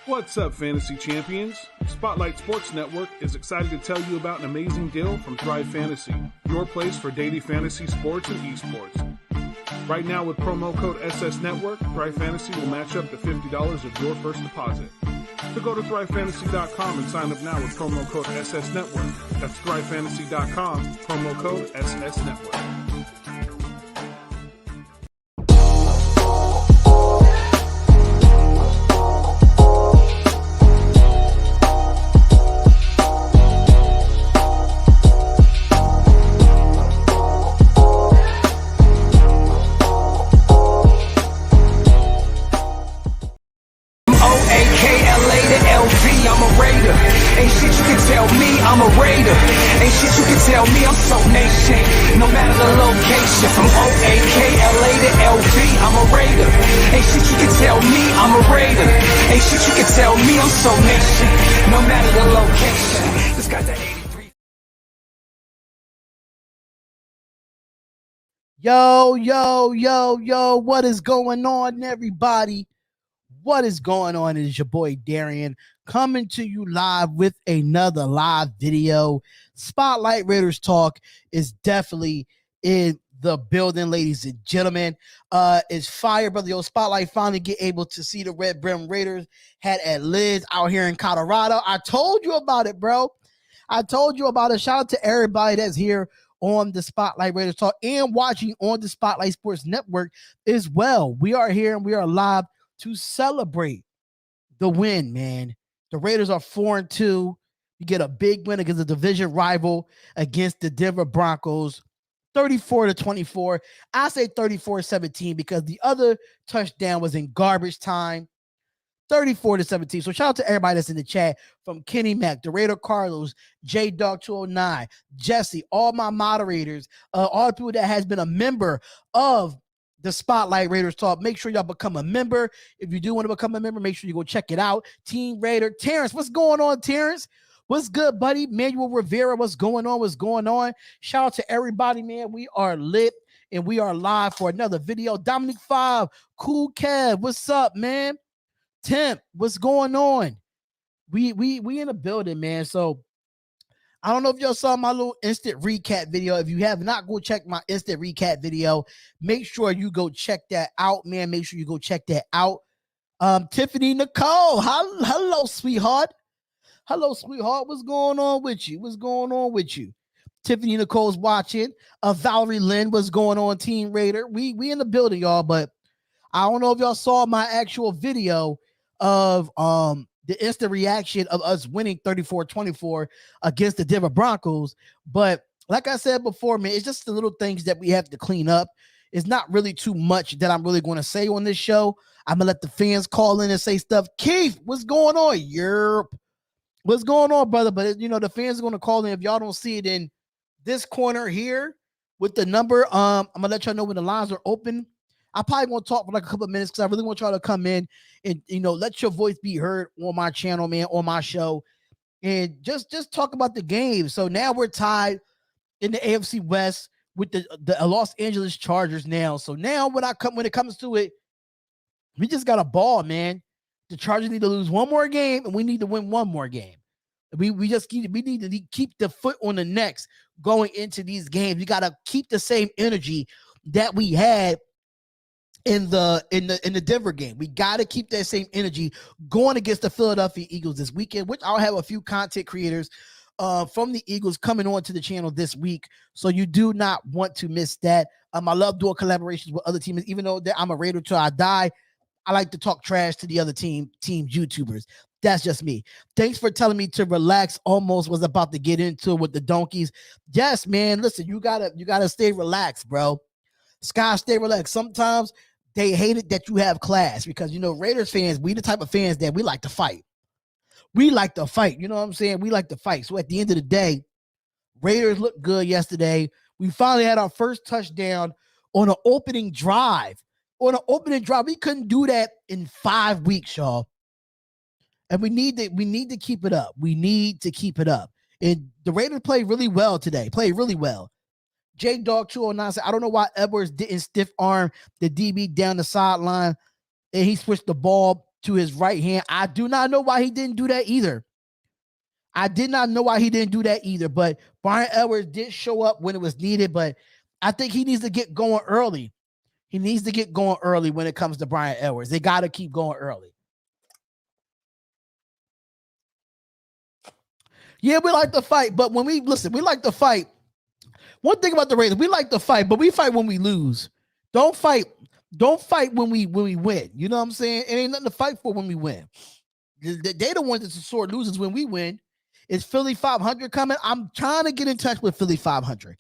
What's up, fantasy champions? Spotlight Sports Network is excited to tell you about an amazing deal from Thrive Fantasy, your place for daily fantasy sports and esports. Right now, with promo code SS Network, Thrive Fantasy will match up to $50 of your first deposit. So go to thrivefantasy.com and sign up now with promo code SS Network. That's thrivefantasy.com, promo code SS Network. Tell me I'm so nation, no matter the location. From OAKLA to LV, I'm a Raider. Ain't shit you can tell me I'm a Raider. Ain't shit you can tell me I'm so nation, no matter the location. This got the 83. Yo, what is going on, everybody? What is going on? It is your boy Darion coming to you live with another live video. Spotlight Raiders Talk is definitely in the building, ladies and gentlemen. It's fire, brother. Yo, Spotlight finally get able to see the Red Brim Raiders had at Liz out here in Colorado. I told you about it, bro. I told you about it. Shout out to everybody that's here on the Spotlight Raiders Talk and watching on the Spotlight Sports Network as well. We are here and we are live to celebrate the win, man. The Raiders are 4-2. You get a big win against a division rival against the Denver Broncos, 34-24. I say 34-17 because the other touchdown was in garbage time, 34-17. So shout out to everybody that's in the chat, from Kenny Mack, the Raider Carlos, J Dog 209, Jesse, all my moderators, all the people that has been a member of the Spotlight Raiders Talk. Make sure y'all become a member. If you do want to become a member, make sure you go check it out. Team Raider. Terrence, what's going on, Terrence? What's good, buddy? Manuel Rivera, what's going on? What's going on? Shout out to everybody, man. We are lit and we are live for another video. Dominic 5, Cool Kev, what's up, man? Temp, what's going on? We in the building, man. So I don't know if y'all saw my little instant recap video. If you have not, go check my instant recap video. Make sure you go check that out, man. Make sure you go check that out. Tiffany Nicole, hello, sweetheart. Hello, sweetheart. What's going on with you? What's going on with you? Tiffany Nicole's watching. Valerie Lynn, what's going on, Team Raider? We in the building, y'all, but I don't know if y'all saw my actual video of the instant reaction of us winning 34-24 against the Denver Broncos. But like I said before, man, it's just the little things that we have to clean up. It's not really too much that I'm really going to say on this show. I'm going to let the fans call in and say stuff. Keith, what's going on? Yerp. What's going on, brother? But, you know, the fans are going to call in. If y'all don't see it in this corner here with the number, I'm going to let y'all know when the lines are open. I probably won't talk for like a couple of minutes because I really want y'all to come in and, you know, let your voice be heard on my channel, man, on my show, and just talk about the game. So now we're tied in the AFC West with the Los Angeles Chargers now. So now when it comes to it, we just got a ball, man. The Chargers need to lose one more game and we need to win one more game. We need to keep the foot on the necks going into these games. We got to keep the same energy that we had in the Denver game. We got to keep that same energy going against the Philadelphia Eagles this weekend, which I'll have a few content creators from the Eagles coming on to the channel this week. So you do not want to miss that. I love doing collaborations with other teams. Even though I'm a Raider till I die, I like to talk trash to the other team YouTubers. That's just me. Thanks for telling me to relax. Almost was about to get into it with the donkeys. Yes, man. Listen, you gotta stay relaxed, bro. Sky, stay relaxed. Sometimes they hate it that you have class because, you know, Raiders fans, we the type of fans that we like to fight. We like to fight. You know what I'm saying? We like to fight. So at the end of the day, Raiders looked good yesterday. We finally had our first touchdown on an opening drive. We couldn't do that in 5 weeks, y'all. And we need to keep it up. We need to keep it up. And the Raiders played really well today. Played really well. J Dog 209 said, I don't know why Edwards didn't stiff arm the DB down the sideline and he switched the ball to his right hand. I do not know why he didn't do that either. I did not know why he didn't do that either, but Brian Edwards did show up when it was needed, but I think he needs to get going early. He needs to get going early when it comes to Brian Edwards. They got to keep going early. Yeah, we like to fight, but when we like to fight. One thing about the Raiders, we like to fight, but we fight when we lose. Don't fight when we win. You know what I'm saying? It ain't nothing to fight for when we win. They the ones that's the sore losers when we win. Is Philly 500 coming? I'm trying to get in touch with Philly 500.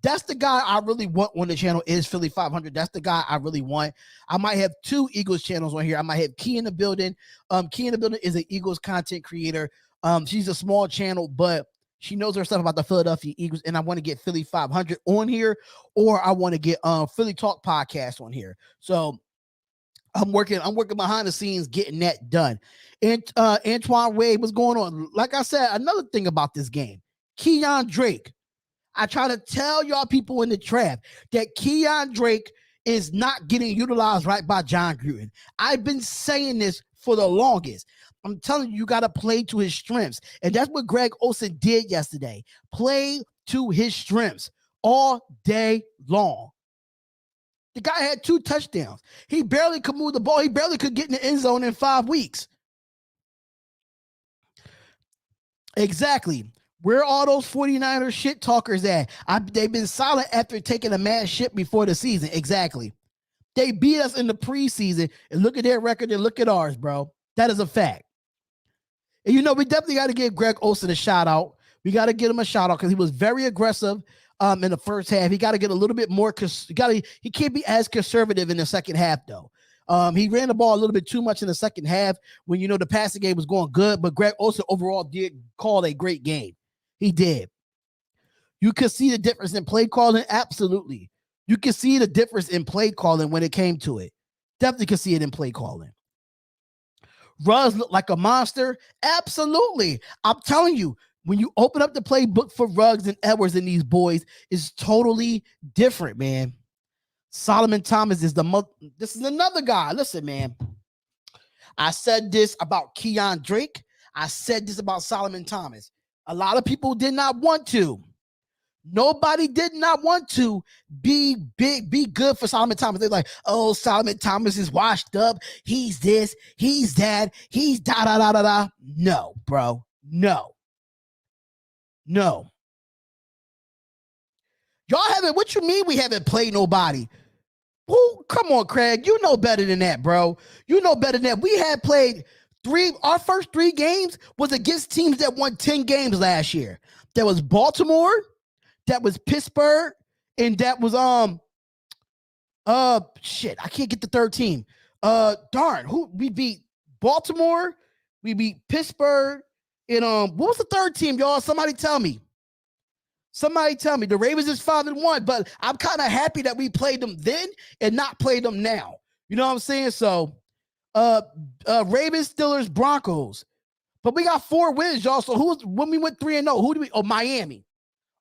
That's the guy I really want on the channel is Philly 500. That's the guy I really want. I might have 2 Eagles channels on here. I might have Key in the Building. Key in the Building is an Eagles content creator. She's a small channel, but she knows her stuff about the Philadelphia Eagles, and I want to get Philly 500 on here, or I want to get Philly Talk Podcast on here. So I'm working behind the scenes getting that done. And Antoine Wade, what's going on? Like I said, another thing about this game, Keon Drake. I try to tell y'all people in the draft that Keon Drake is not getting utilized right by John Gruden. I've been saying this for the longest. I'm telling you, you got to play to his strengths. And that's what Greg Olsen did yesterday. Play to his strengths all day long. The guy had 2 touchdowns. He barely could move the ball. He barely could get in the end zone in 5 weeks. Exactly. Where are all those 49ers shit talkers at? They've been silent after taking a mad shit before the season. Exactly. They beat us in the preseason, and look at their record and look at ours, bro. That is a fact. And, you know, we definitely got to give Greg Olsen a shout out. We got to give him a shout out because he was very aggressive in the first half. He got to get a little bit more. He can't be as conservative in the second half, though. He ran the ball a little bit too much in the second half when, you know, the passing game was going good, but Greg Olsen overall did call a great game. He did. You could see the difference in play calling. Absolutely. You could see the difference in play calling when it came to it. Definitely could see it in play calling. Ruggs looked like a monster. Absolutely. I'm telling you, when you open up the playbook for Ruggs and Edwards and these boys, it's totally different, man. Solomon Thomas is this is another guy. Listen, man. I said this about Keon Drake. I said this about Solomon Thomas. A lot of people did not want to. Nobody did not want to be good for Solomon Thomas. They're like, oh, Solomon Thomas is washed up. He's this, he's that, he's da-da-da-da-da. No, bro. No. Y'all haven't, what you mean we haven't played nobody? Who? Come on, Craig. You know better than that, bro. You know better than that. We had played our first 3 games was against teams that won 10 games last year. That was Baltimore, that was Pittsburgh, and that was shit. I can't get the third team. Who we beat? Baltimore, we beat Pittsburgh, and what was the third team, y'all? Somebody tell me. The Ravens is 5-1, but I'm kind of happy that we played them then and not played them now. You know what I'm saying? So Ravens, Steelers, Broncos. But we got 4 wins, y'all. So when we went 3-0, who do we? Oh, Miami.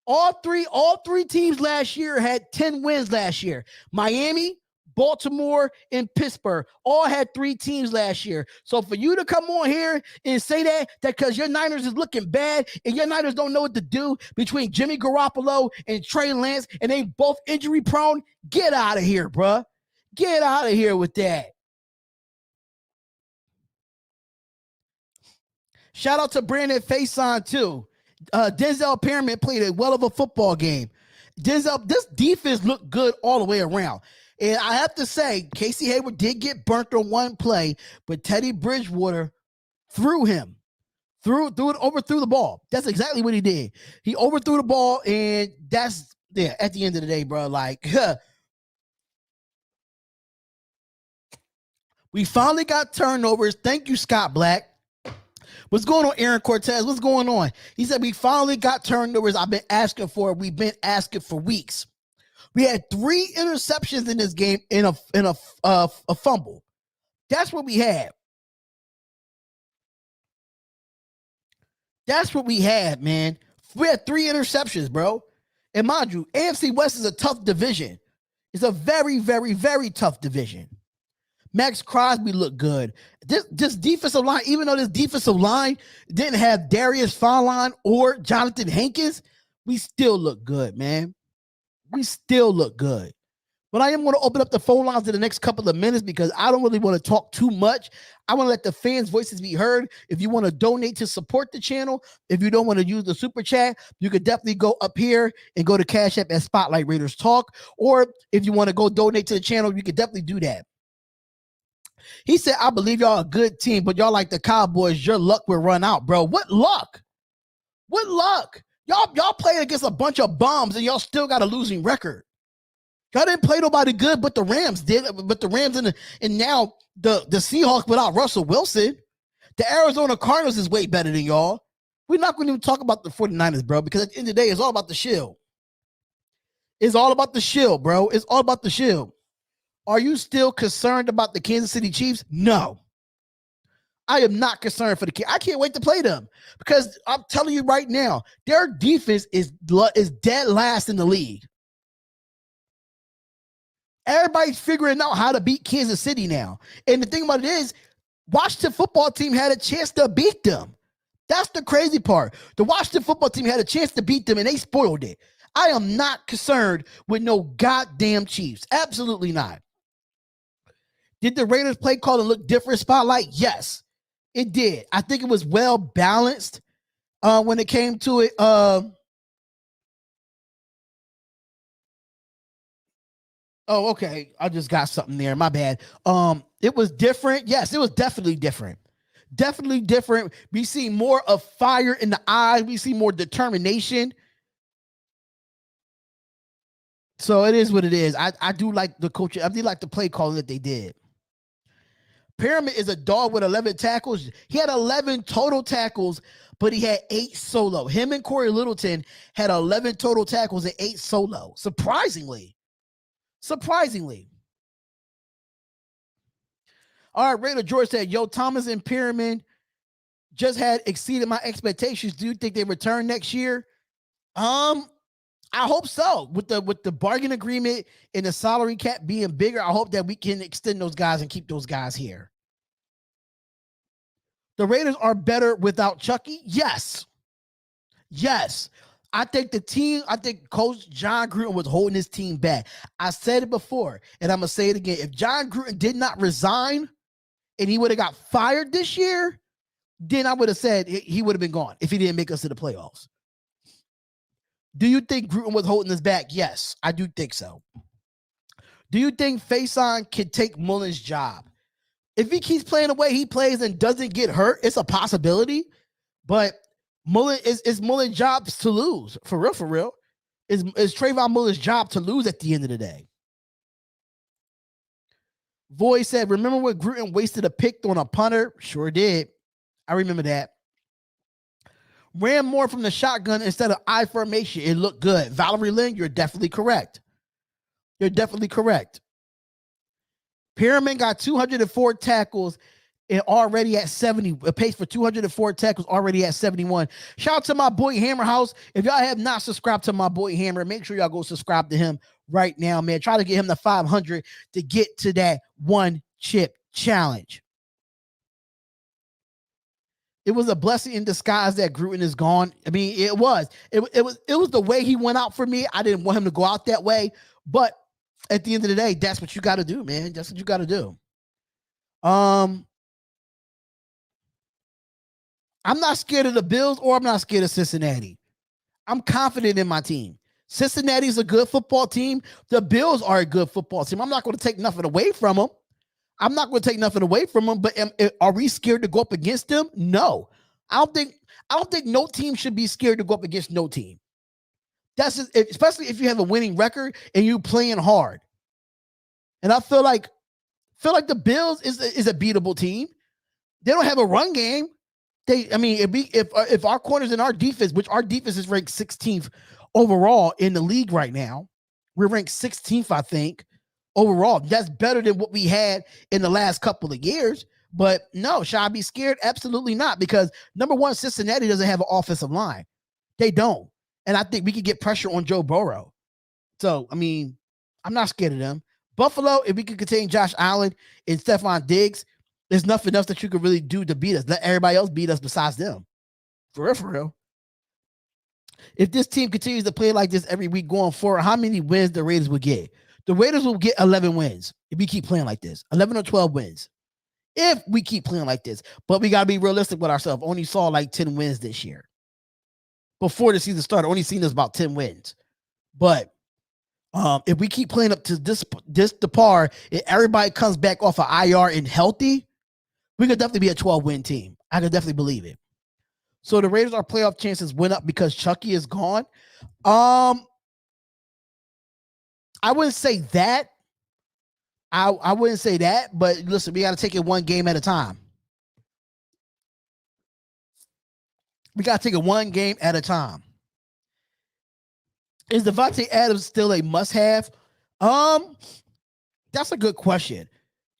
All three teams last year had 10 wins last year. Miami, Baltimore, and Pittsburgh all had 3 teams last year. So for you to come on here and say that because your Niners is looking bad and your Niners don't know what to do between Jimmy Garoppolo and Trey Lance and they both injury prone, get out of here, bruh. Get out of here with that. Shout out to Brandon Faison too. Denzel Perriman played a well of a football game. This defense looked good all the way around. And I have to say, Casey Hayward did get burnt on one play, but Teddy Bridgewater threw overthrew the ball. That's exactly what he did. He overthrew the ball, and that's at the end of the day, bro. Like, we finally got turnovers. Thank you, Scott Black. What's going on, Aaron Cortez? What's going on? He said, we finally got turnovers. I've been asking for it. We've been asking for weeks. We had 3 interceptions in this game in a fumble. That's what we had. That's what we had, man. We had 3 interceptions, bro. And mind you, AFC West is a tough division. It's a very, very, very tough division. Max Crosby looked good. This defensive line, even though this defensive line didn't have Darius Fallon or Jonathan Hankins, we still look good, man. We still look good. But I am going to open up the phone lines in the next couple of minutes because I don't really want to talk too much. I want to let the fans' voices be heard. If you want to donate to support the channel, if you don't want to use the super chat, you could definitely go up here and go to Cash App at Spotlight Raiders Talk. Or if you want to go donate to the channel, you could definitely do that. He said, I believe y'all a good team, but y'all like the Cowboys. Your luck will run out, bro. What luck? What luck? Y'all played against a bunch of bums and y'all still got a losing record. Y'all didn't play nobody good, but the Rams did. But the Rams and now the Seahawks without Russell Wilson. The Arizona Cardinals is way better than y'all. We're not going to even talk about the 49ers, bro, because at the end of the day, it's all about the shield. It's all about the shield, bro. It's all about the shield. Are you still concerned about the Kansas City Chiefs? No. I am not concerned for the kids. I can't wait to play them because I'm telling you right now, their defense is dead last in the league. Everybody's figuring out how to beat Kansas City now. And the thing about it is, Washington football team had a chance to beat them. That's the crazy part. The Washington football team had a chance to beat them, and they spoiled it. I am not concerned with no goddamn Chiefs. Absolutely not. Did the Raiders play call and look different Spotlight? Yes, it did. I think it was well balanced when it came to it. Oh, okay. I just got something there. My bad. It was different. Yes, it was definitely different. Definitely different. We see more of fire in the eyes. We see more determination. So it is what it is. I do like the coach. I do like the play calling that they did. Pyramid is a dog with 11 tackles. He had 11 total tackles, but he had 8 solo. Him and Corey Littleton had 11 total tackles and 8 solo. Surprisingly. All right, Raider George said, yo, Thomas and Pyramid just had exceeded my expectations. Do you think they return next year? I hope so. With the bargain agreement and the salary cap being bigger, I hope that we can extend those guys and keep those guys here. The Raiders are better without Chucky? Yes. I think Coach John Gruden was holding his team back. I said it before, and I'm going to say it again. If John Gruden did not resign and he would have got fired this year, then I would have said he would have been gone if he didn't make us to the playoffs. Do you think Gruden was holding us back? Yes, I do think so. Do you think Faison can take Mullen's job? If he keeps playing the way he plays and doesn't get hurt, it's a possibility. But Mullen is Mullen's job to lose. For real. Is Trayvon Mullen's job to lose at the end of the day. Voy said, remember when Gruden wasted a pick on a punter? Sure did. I remember that. Ran more from the shotgun instead of I formation. It looked good. Valerie Lynn, you're definitely correct. Pyramid got 204 tackles and already at 70. A pace for 204 tackles, already at 71. Shout out to my boy Hammer House. If y'all have not subscribed to my boy Hammer, make sure y'all go subscribe to him right now, man. Try to get him to 500 to get to that one chip challenge. It was a blessing in disguise that Gruden is gone. I mean, it was the way he went out for me. I didn't want him to go out that way, but at the end of the day, that's what you got to do, man. That's what you got to do. I'm not scared of the Bills or I'm not scared of Cincinnati. I'm confident in my team. Cincinnati is a good football team. The Bills are a good football team. I'm not going to take nothing away from them. But are we scared to go up against them? No. I don't think no team should be scared to go up against no team. That's just, especially if you have a winning record and you playing hard. And I feel like the Bills is a beatable team. They don't have a run game. If our corners and our defense, which our defense is ranked 16th overall in the league right now, we're ranked 16th, I think, overall. That's better than what we had in the last couple of years. But no, should I be scared? Absolutely not. Because number one, Cincinnati doesn't have an offensive line. They don't. And I think we could get pressure on Joe Burrow. So, I mean, I'm not scared of them. Buffalo, if we could contain Josh Allen and Stephon Diggs, there's nothing else that you could really do to beat us. Let everybody else beat us besides them. For real, for real. If this team continues to play like this every week going forward, how many wins the Raiders will get? The Raiders will get 11 wins if we keep playing like this. 11 or 12 wins. If we keep playing like this. But we got to be realistic with ourselves. Only saw like 10 wins this year. Before the season started, only seen us about 10 wins. But if we keep playing up to this the par, if everybody comes back off of IR and healthy, we could definitely be a 12-win team. I could definitely believe it. So the Raiders, our playoff chances went up because Chucky is gone. I wouldn't say that. I wouldn't say that, but listen, we got to take it one game at a time. We got to take it one game at a time. Is Devontae Adams still a must-have? That's a good question.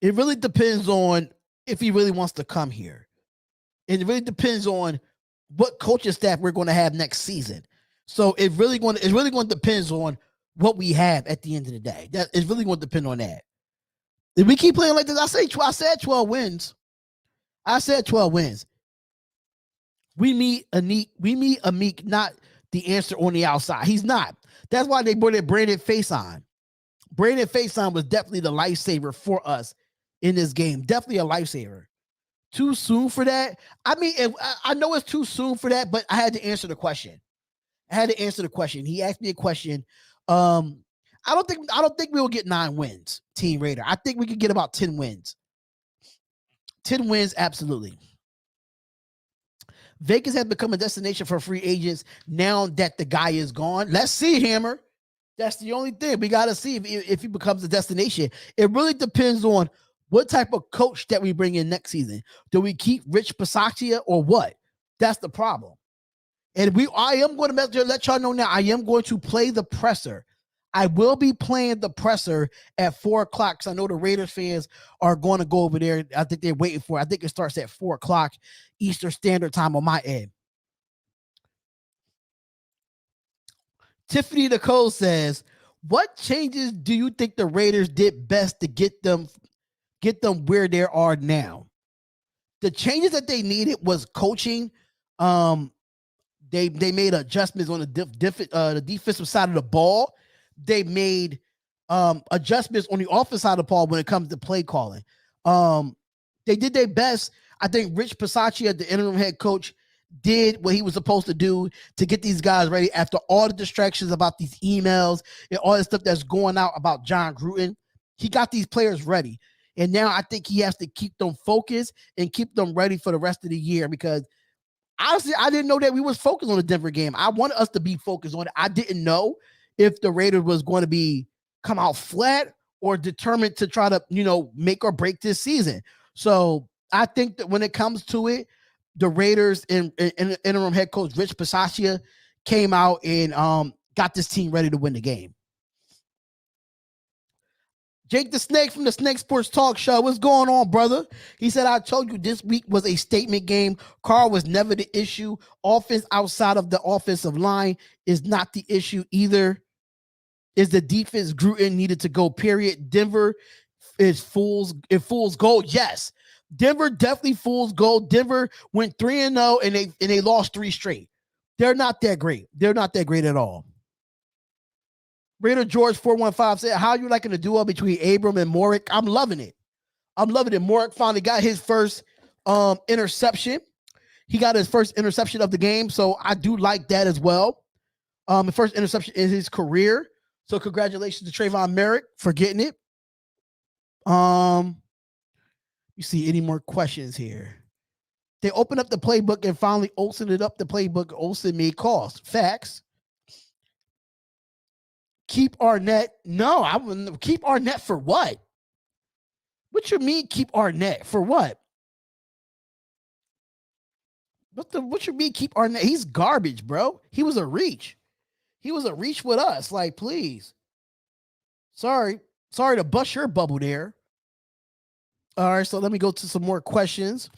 It really depends on if he really wants to come here. It really depends on what coaching staff we're going to have next season. So it's really going to depend on what we have at the end of the day. That is really going to depend on that. If we keep playing like this, I said 12 wins. I said 12 wins. We meet Amik, not the answer on the outside. He's not. That's why they brought in Brandon Faison. Brandon Faison was definitely the lifesaver for us in this game. Definitely a lifesaver. Too soon for that? I mean, I know it's too soon for that, but I had to answer the question. He asked me a question. I don't think we will get 9 wins, Team Raider. I think we could get about 10 wins. 10 wins, absolutely. Vegas has become a destination for free agents now that the guy is gone. Let's see, Hammer. That's the only thing. We got to see if he becomes a destination. It really depends on what type of coach that we bring in next season. Do we keep Rich Bisaccia or what? That's the problem. And I am going to let y'all know now, I am going to play the presser. I will be playing the presser at 4 o'clock because I know the Raiders fans are going to go over there. I think they're waiting for it. I think it starts at 4 o'clock Eastern Standard Time on my end. Tiffany Nicole says, what changes do you think the Raiders did best to get them where they are now? The changes that they needed was coaching. They made adjustments on the defensive side of the ball. They made adjustments on the offensive side of the ball when it comes to play calling. They did their best. I think Rich Bisaccia, the interim head coach, did what he was supposed to do to get these guys ready after all the distractions about these emails and all the stuff that's going out about John Gruden. He got these players ready. And now I think he has to keep them focused and keep them ready for the rest of the year because honestly, I didn't know that we was focused on the Denver game. I wanted us to be focused on it. I didn't know if the Raiders was going to come out flat or determined to try to, make or break this season. So I think that when it comes to it, the Raiders and interim head coach Rich Bisaccia came out and got this team ready to win the game. Jake the Snake from the Snake Sports Talk Show. What's going on, brother? He said, I told you this week was a statement game. Carr was never the issue. Offense outside of the offensive line is not the issue either. Is the defense Gruden needed to go, period. Denver is fool's gold. Yes. Denver definitely fool's gold. Denver went 3-0 and they lost 3 straight. They're not that great. They're not that great at all. Raider George 415 said, how are you liking the duo between Abram and Morick? I'm loving it. Morick finally got his first interception. He got his first interception of the game, so I do like that as well. The first interception in his career. So congratulations to Trayvon Merrick for getting it. You see any more questions here? They opened up the playbook and finally Olsen it up the playbook. Olsen made calls. Facts. Keep Arnett. No, I wouldn't. Keep Arnett for what? What you mean keep Arnett for what? What you mean keep Arnett? He's garbage, bro. He was a reach. He was a reach with us. Like, please. Sorry to bust your bubble there. All right, so let me go to some more questions.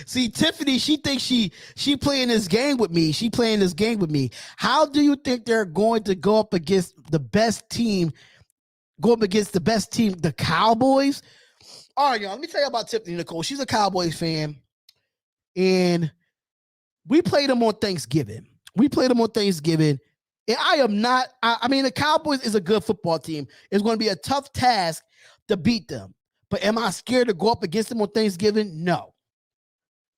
See, Tiffany, she thinks she playing this game with me. She playing this game with me. How do you think they're going to go up against the best team? Go up against the best team, the Cowboys? All right, y'all. Let me tell you about Tiffany Nicole. She's a Cowboys fan, and we played them on Thanksgiving. And I am not. I mean, the Cowboys is a good football team. It's going to be a tough task to beat them. But am I scared to go up against them on Thanksgiving? No.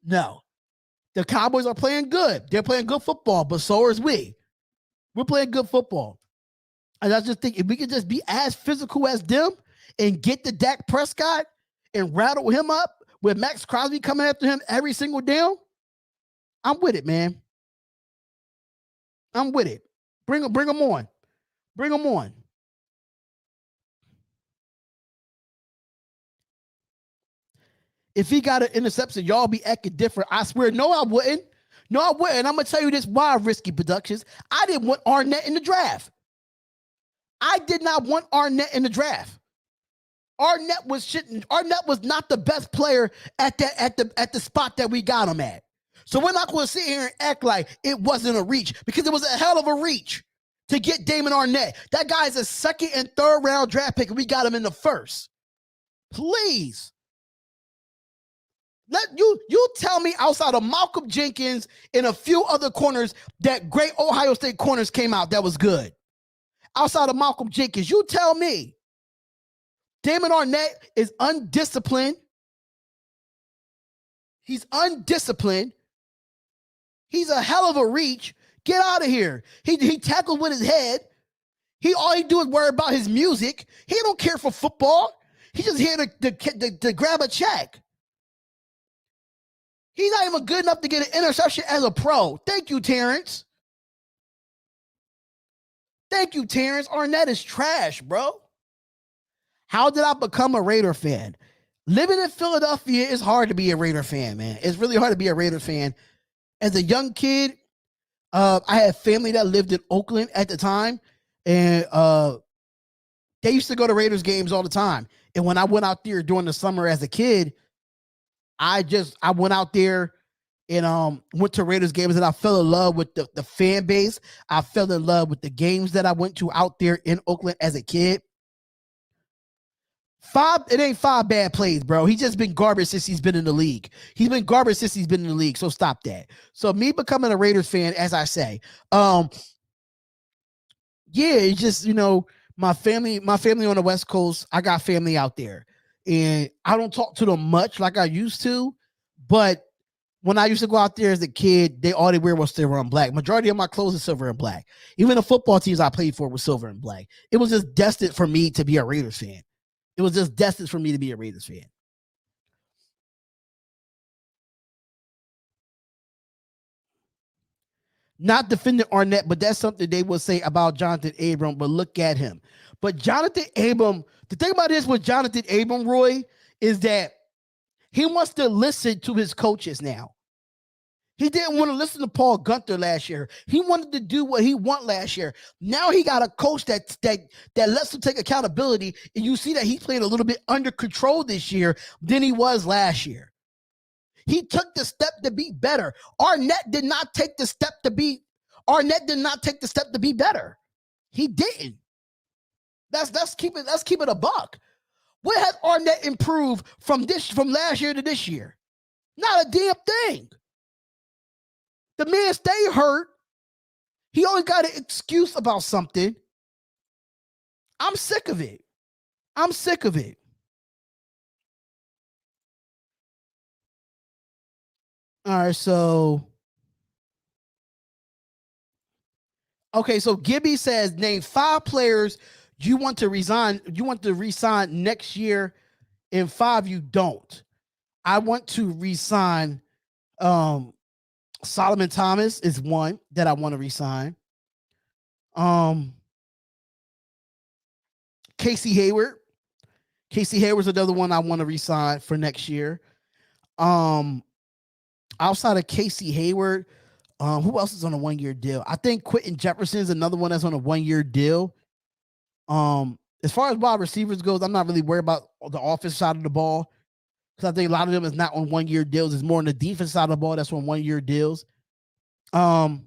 The Cowboys are playing good. They're playing good football, but so is we. We're playing good football. And I just think if we could just be as physical as them and get the Dak Prescott and rattle him up with Max Crosby coming after him every single down, I'm with it, man. I'm with it. Bring them on. Bring them on. If he got an interception, y'all be acting different. I swear, no, I wouldn't. I'm going to tell you this why, Risky Productions. I didn't want Arnett in the draft. I did not want Arnett in the draft. Arnett was not the best player at the spot that we got him at. So we're not going to sit here and act like it wasn't a reach, because it was a hell of a reach to get Damon Arnett. That guy's a second and third round draft pick, and we got him in the first. Please. Let you tell me outside of Malcolm Jenkins and a few other corners that great Ohio State corners came out that was good. Outside of Malcolm Jenkins, you tell me Damon Arnett is undisciplined. He's undisciplined. He's a hell of a reach. Get out of here. He tackled with his head. All he do is worry about his music. He don't care for football. He's just here to grab a check. He's not even good enough to get an interception as a pro. Thank you, Terrence. Arnett is trash, bro. How did I become a Raider fan? Living in Philadelphia is hard to be a Raider fan, man. It's really hard to be a Raider fan. As a young kid, I had family that lived in Oakland at the time, and they used to go to Raiders games all the time. And when I went out there during the summer as a kid, I went out there and went to Raiders games, and I fell in love with the fan base. I fell in love with the games that I went to out there in Oakland as a kid. It ain't 5 bad plays, bro. He's just been garbage since he's been in the league. So stop that. So me becoming a Raiders fan, as I say, it's just, my family on the West Coast, I got family out there. And I don't talk to them much like I used to, but when I used to go out there as a kid, all they wear was silver and black. Majority of my clothes is silver and black. Even the football teams I played for were silver and black. It was just destined for me to be a Raiders fan. Not defending Arnett, but that's something they will say about Jonathan Abram, but look at him. But Jonathan Abram, the thing about this with Jonathan Abram, Roy, is that he wants to listen to his coaches now. He didn't want to listen to Paul Gunther last year. He wanted to do what he wanted last year. Now he got a coach that lets him take accountability, and you see that he's playing a little bit under control this year than he was last year. He took the step to be better. Arnett did not take the step to be better. He didn't. Let's keep it a buck. What has Arnett improved from last year to this year? Not a damn thing. The man stayed hurt. He always got an excuse about something. I'm sick of it. All right, so Gibby says, name 5 players you want to resign next year, and 5 you don't. I want to resign Solomon Thomas is one that I want to resign. Casey Hayward's another one I want to resign for next year. Outside of Casey Hayward, who else is on a 1-year deal? I think Quentin Jefferson is another one that's on a 1-year deal. As far as wide receivers goes, I'm not really worried about the offensive side of the ball. because I think a lot of them is not on 1-year deals. It's more on the defense side of the ball that's on 1-year deals. Well,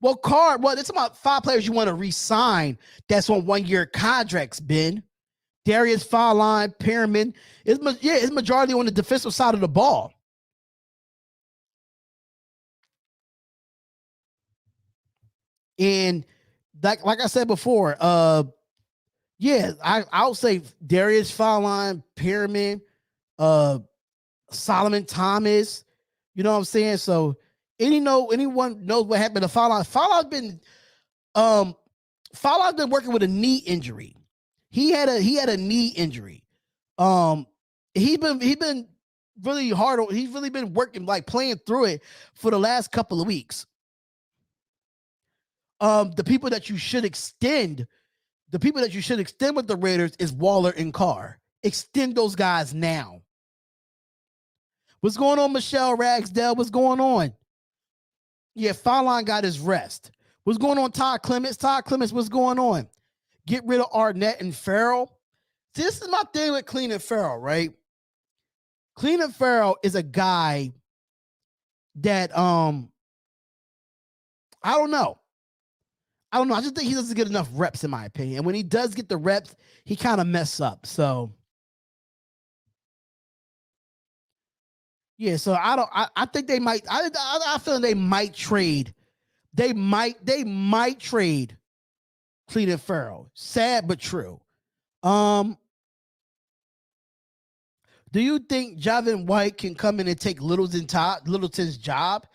it's about 5 players you want to re-sign that's on 1-year contracts, Ben. Darius, Fowline, Pyramid. It's majority on the defensive side of the ball. And like I said before, I would say Darius, Fowline, Pyramid, Solomon Thomas. You know what I'm saying? So anyone knows what happened to Fowline. Fowline's been working with a knee injury. He had a knee injury. He's been really hard. He's really been working, like playing through it for the last couple of weeks. The people that you should extend with the Raiders is Waller and Carr. Extend those guys now. What's going on, Michelle Ragsdale? What's going on? Yeah, Fowline got his rest. What's going on, Todd Clements? Todd Clements, what's going on? Get rid of Arnett and Farrell. See, this is my thing with Clean Farrell, right? Clean Farrell is a guy that I don't know. I just think he doesn't get enough reps, in my opinion. And when he does get the reps, he kind of mess up. So yeah, so I think they might. I feel they might trade. They might trade Clean Farrell. Sad but true. Do you think Javin White can come in and take Littleton's job?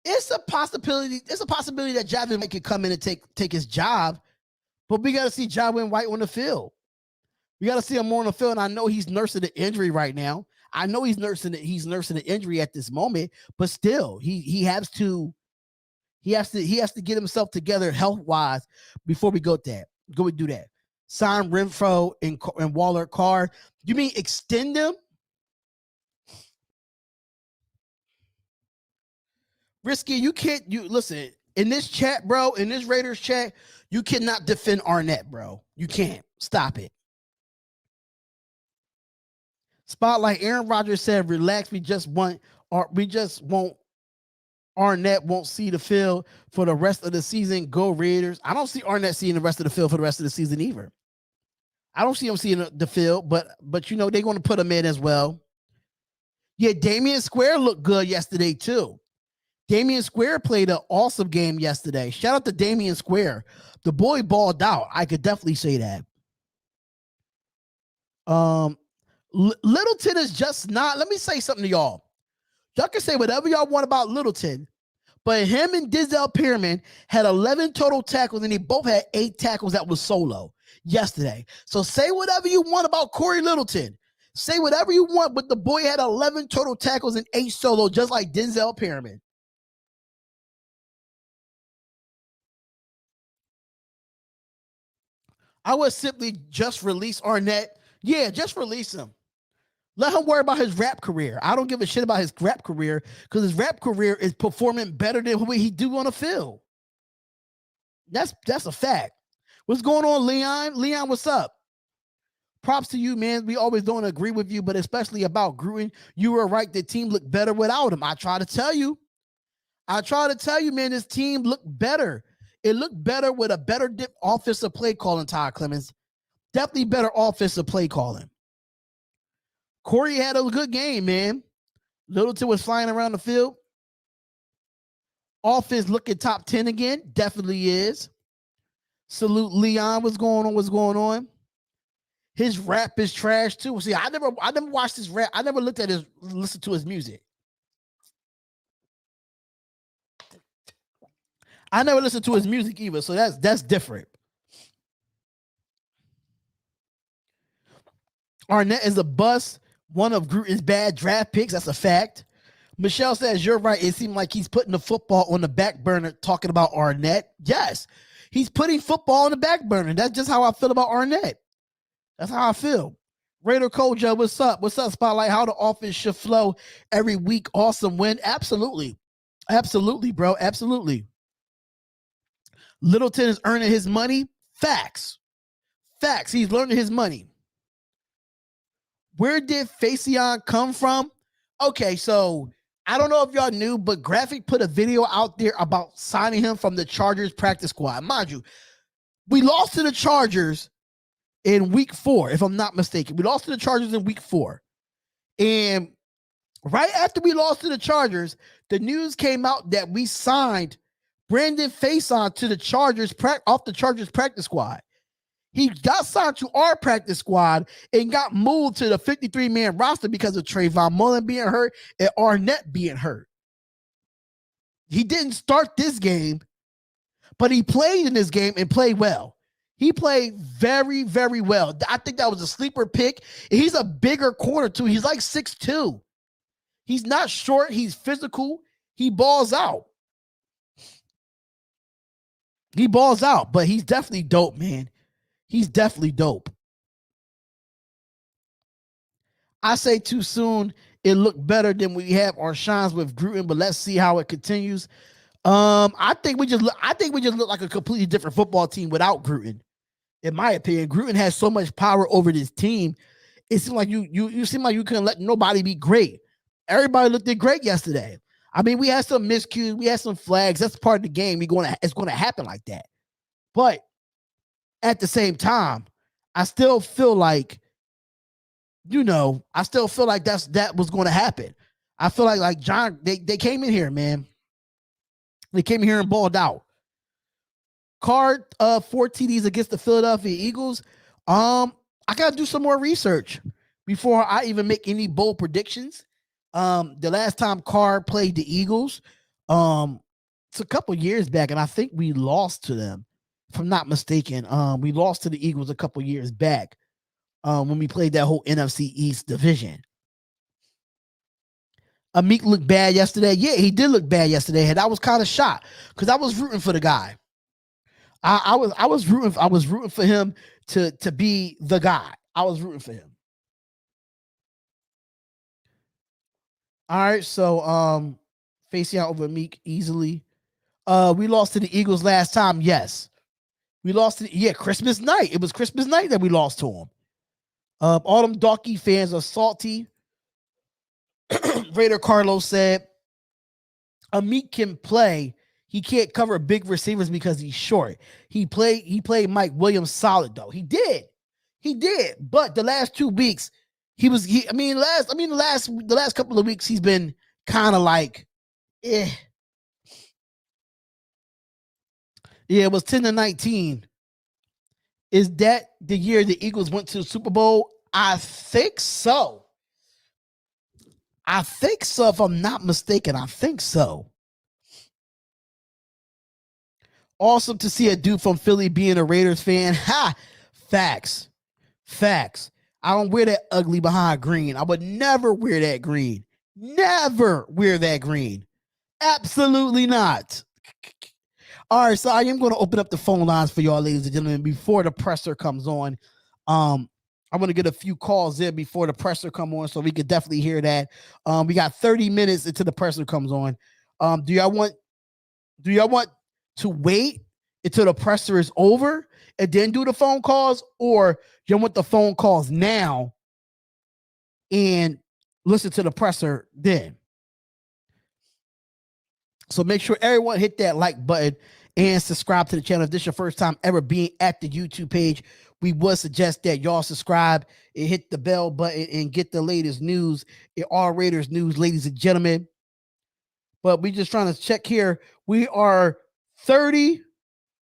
It's a possibility. It's a possibility that Javin White can come in and take his job, but we got to see Javin White on the field. We got to see him more on the field. And I know he's nursing an injury right now. I know he's nursing an injury at this moment, but still, he has to get himself together health wise before we do that. Sign Renfro and Waller Carr. You mean extend them? Risky, you listen, in this chat, bro, in this Raiders chat, you cannot defend Arnett, bro. You can't. Stop it. Spotlight, Aaron Rodgers said, relax, we just won't Arnett won't see the field for the rest of the season. Go Raiders. I don't see Arnett seeing the rest of the field for the rest of the season either. I don't see him seeing the field, but they're going to put him in as well. Yeah, Damian Square looked good yesterday too. Damian Square played an awesome game yesterday. Shout out to Damian Square. The boy balled out. I could definitely say that. Littleton is just not. Let me say something to y'all. Y'all can say whatever y'all want about Littleton, but him and Denzel Perryman had 11 total tackles, and they both had 8 tackles that was solo yesterday. So say whatever you want about Corey Littleton. Say whatever you want, but the boy had 11 total tackles and 8 solo, just like Denzel Perryman. I would simply just release Arnett. Yeah, just release him. Let him worry about his rap career. I don't give a shit about his rap career because his rap career is performing better than what he do on the field. That's a fact. What's going on, Leon? Leon, what's up? Props to you, man. We always don't agree with you, but especially about Gruden. You were right. The team looked better without him. I try to tell you, man, this team looked better. It looked better with a better offensive play calling, Todd Clemens. Definitely better offensive play calling. Corey had a good game, man. Littleton was flying around the field. Offense looking top 10 again. Definitely is. Salute Leon. What's going on? His rap is trash too. See, I never watched his rap. I never listened to his music. I never listened to his music either, so that's different. Arnett is a bust. One of Gruden's bad draft picks. That's a fact. Michelle says, you're right. It seemed like he's putting the football on the back burner talking about Arnett. Yes, he's putting football on the back burner. That's just how I feel about Arnett. That's how I feel. Raider Koja, what's up? What's up, Spotlight? How the offense should flow every week. Awesome win. Absolutely. Absolutely, bro. Absolutely. Littleton is earning his money. Facts. He's learning his money. Where did Faison come from? Okay, so I don't know if y'all knew, but Graphk put a video out there about signing him from the Chargers practice squad. Mind you, we lost to the Chargers in week 4, if I'm not mistaken. We lost to the Chargers in week 4. And right after we lost to the Chargers, the news came out that we signed Brandon Faison to the Chargers off the Chargers practice squad. He got signed to our practice squad and got moved to the 53-man roster because of Trayvon Mullen being hurt and Arnett being hurt. He didn't start this game, but he played in this game and played well. He played very, very well. I think that was a sleeper pick. He's a bigger corner, too. He's like 6'2". He's not short. He's physical. He balls out. He balls out, but he's definitely dope, man. He's definitely dope. I say too soon. It looked better than we have our shines with Gruden, but let's see how it continues. I think we just look like a completely different football team without Gruden. In my opinion, Gruden has so much power over this team. It seemed like you seem like you couldn't let nobody be great. Everybody looked great yesterday. I mean, we had some miscues, we had some flags. That's part of the game. It's going to happen like that. But at the same time, I still feel like, that was going to happen. I feel like John, they came in here, man. They came in here and balled out. Carr, 4 TDs against the Philadelphia Eagles. I gotta do some more research before I even make any bold predictions. The last time Carr played the Eagles, it's a couple years back, and I think we lost to them. If I'm not mistaken, we lost to the Eagles a couple years back when we played that whole NFC East division. Meek looked bad yesterday. Yeah, he did look bad yesterday, and I was kind of shocked because I was rooting for the guy. I was rooting for him to be the guy. I was rooting for him. All right, so Faison over Meek easily. We lost to the Eagles last time. Yes. We lost to Christmas night. It was Christmas night that we lost to them. All them Donkey fans are salty. Raider Carlos said, Meek can play. He can't cover big receivers because he's short. He played Mike Williams solid though. He did. But the last 2 weeks, the last couple of weeks, he's been kind of like, Yeah, it was 10-19. Is that the year the Eagles went to the Super Bowl? I think so. If I'm not mistaken. I think so. Awesome to see a dude from Philly being a Raiders fan. Ha! Facts. I don't wear that ugly behind green. I would never wear that green. Never wear that green. Absolutely not. All right, so I am going to open up the phone lines for y'all, ladies and gentlemen, before the presser comes on. I'm going to get a few calls in before the presser come on, so we could definitely hear that. We got 30 minutes until the presser comes on. Do y'all want to wait until the presser is over and then do the phone calls, or you want the phone calls now and listen to the presser then? So make sure everyone hit that like button and subscribe to the channel. If this is your first time ever being at the YouTube page, we would suggest that y'all subscribe and hit the bell button and get the latest news in all Raiders news, ladies and gentlemen. But we just trying to check here. We are 30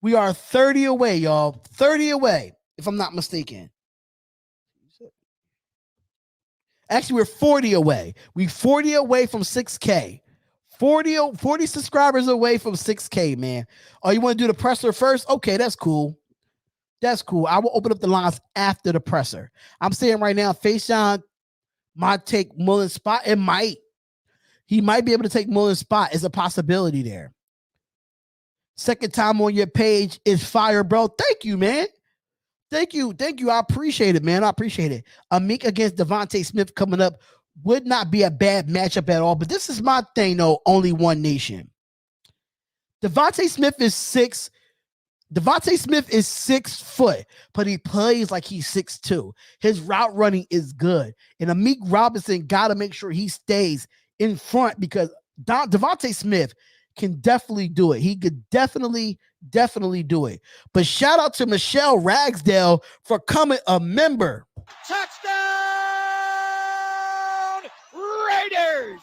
away, y'all. 30 away, if I'm not mistaken. Actually, we're 40 away. We're 40 away from 6K. 40 subscribers away from 6K, man. Oh, you want to do the presser first? Okay, that's cool. I will open up the lines after the presser. I'm saying right now, Faison might take Mullen's spot. It might. He might be able to take Mullen's spot. It's a possibility there. Second time on your page is fire, bro. Thank you, man. Thank you. I appreciate it, man. I appreciate it. Meek against Devontae Smith coming up would not be a bad matchup at all. But this is my thing, though. Only one nation. Devontae Smith is 6'. Devontae Smith is 6 foot, but he plays like he's 6'2". His route running is good. And Amik Robinson got to make sure he stays in front because Devontae Smith can definitely do it. He could definitely do it. But shout out to Michelle Ragsdale for coming a member. Touchdown, Raiders!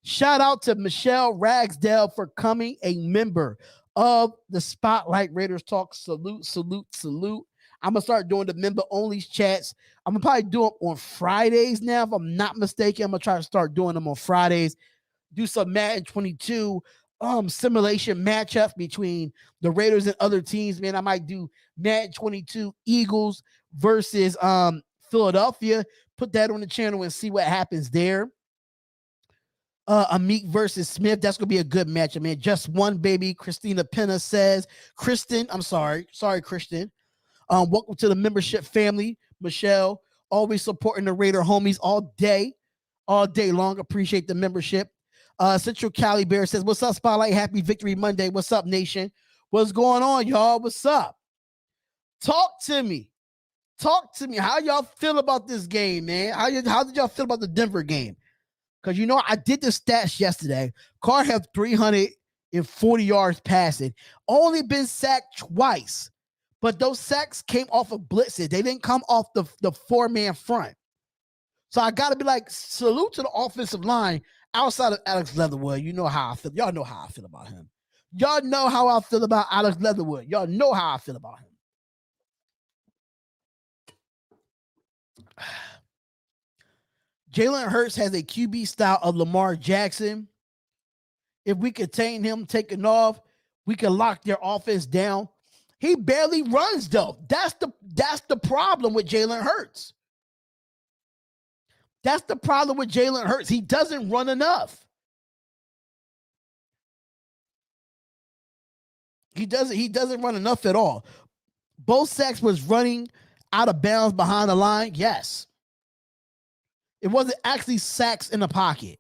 Shout out to Michelle Ragsdale for coming a member of the Spotlight Raiders Talk. Salute. I'm going to start doing the member-only chats. I'm going to probably do them on Fridays now. If I'm not mistaken, I'm going to try to start doing them on Fridays. Do some Madden 22 simulation matchups between the Raiders and other teams. Man, I might do Madden 22 Eagles versus Philadelphia. Put that on the channel and see what happens there. Amik versus Smith. That's gonna be a good matchup, man. Just one, baby. Christina Penna says. Kristen, I'm sorry, Christian. Welcome to the membership family, Michelle. Always supporting the Raider homies all day long. Appreciate the membership. Central Cali Bear says, "What's up, Spotlight? Happy Victory Monday. What's up, nation? What's going on, y'all? What's up? Talk to me. How y'all feel about this game, man? How did y'all feel about the Denver game? Because, you know, I did the stats yesterday. Carr had 340 yards passing. Only been sacked twice. But those sacks came off of blitzes. They didn't come off the four-man front. So I got to be like, salute to the offensive line outside of Alex Leatherwood. You know how I feel. Y'all know how I feel about him. Y'all know how I feel about Alex Leatherwood. Y'all know how I feel about him. Jalen Hurts has a QB style of Lamar Jackson. If we contain him taking off, we can lock their offense down. He barely runs, though. That's the problem with Jalen Hurts. That's the problem with Jalen Hurts. He doesn't run enough. He doesn't run enough at all. Both sacks was running out of bounds behind the line. Yes. It wasn't actually sacks in the pocket.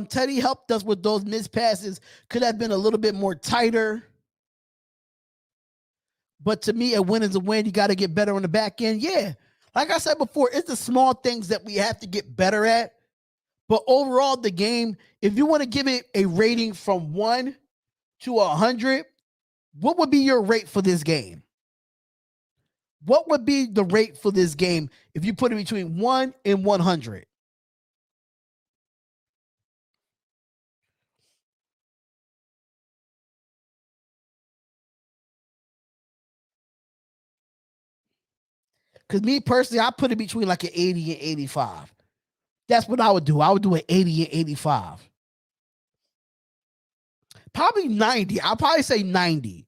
Teddy helped us with those missed passes. Could have been a little bit more tighter. But to me, a win is a win. You got to get better on the back end. Yeah. Like I said before, it's the small things that we have to get better at. But overall, the game, if you want to give it a rating from 1 to 100, what would be your rate for this game? What would be the rate for this game if you put it between 1 and 100? Because me personally, I put it between like an 80 and 85. That's what I would do. I would do an 80 and 85. Probably 90. I'll probably say 90.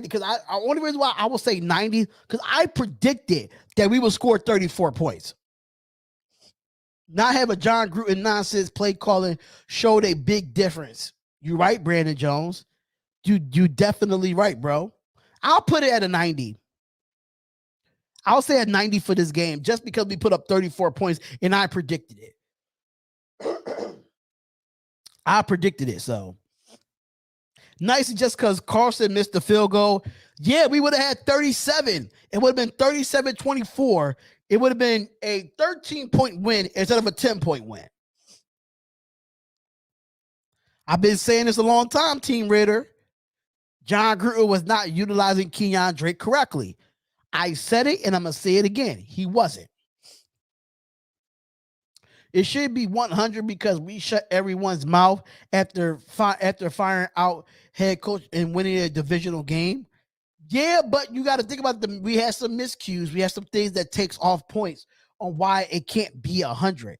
Because I only reason why I will say 90 because I predicted that we would score 34 points. Not have a John Gruden nonsense play calling showed a big difference. You right, Brandon Jones. You definitely right, bro. I'll put it at a 90. I'll say at 90 for this game just because we put up 34 points and I predicted it. I predicted it, so. Nice just because Carson missed the field goal. Yeah, we would have had 37. It would have been 37-24. It would have been a 13-point win instead of a 10-point win. I've been saying this a long time, Team Raider. John Gruden was not utilizing Kenyon Drake correctly. I said it, and I'm going to say it again. He wasn't. It should be 100 because we shut everyone's mouth after firing out head coach and winning a divisional game. Yeah, but you got to think about we had some miscues. We had some things that takes off points on why it can't be 100.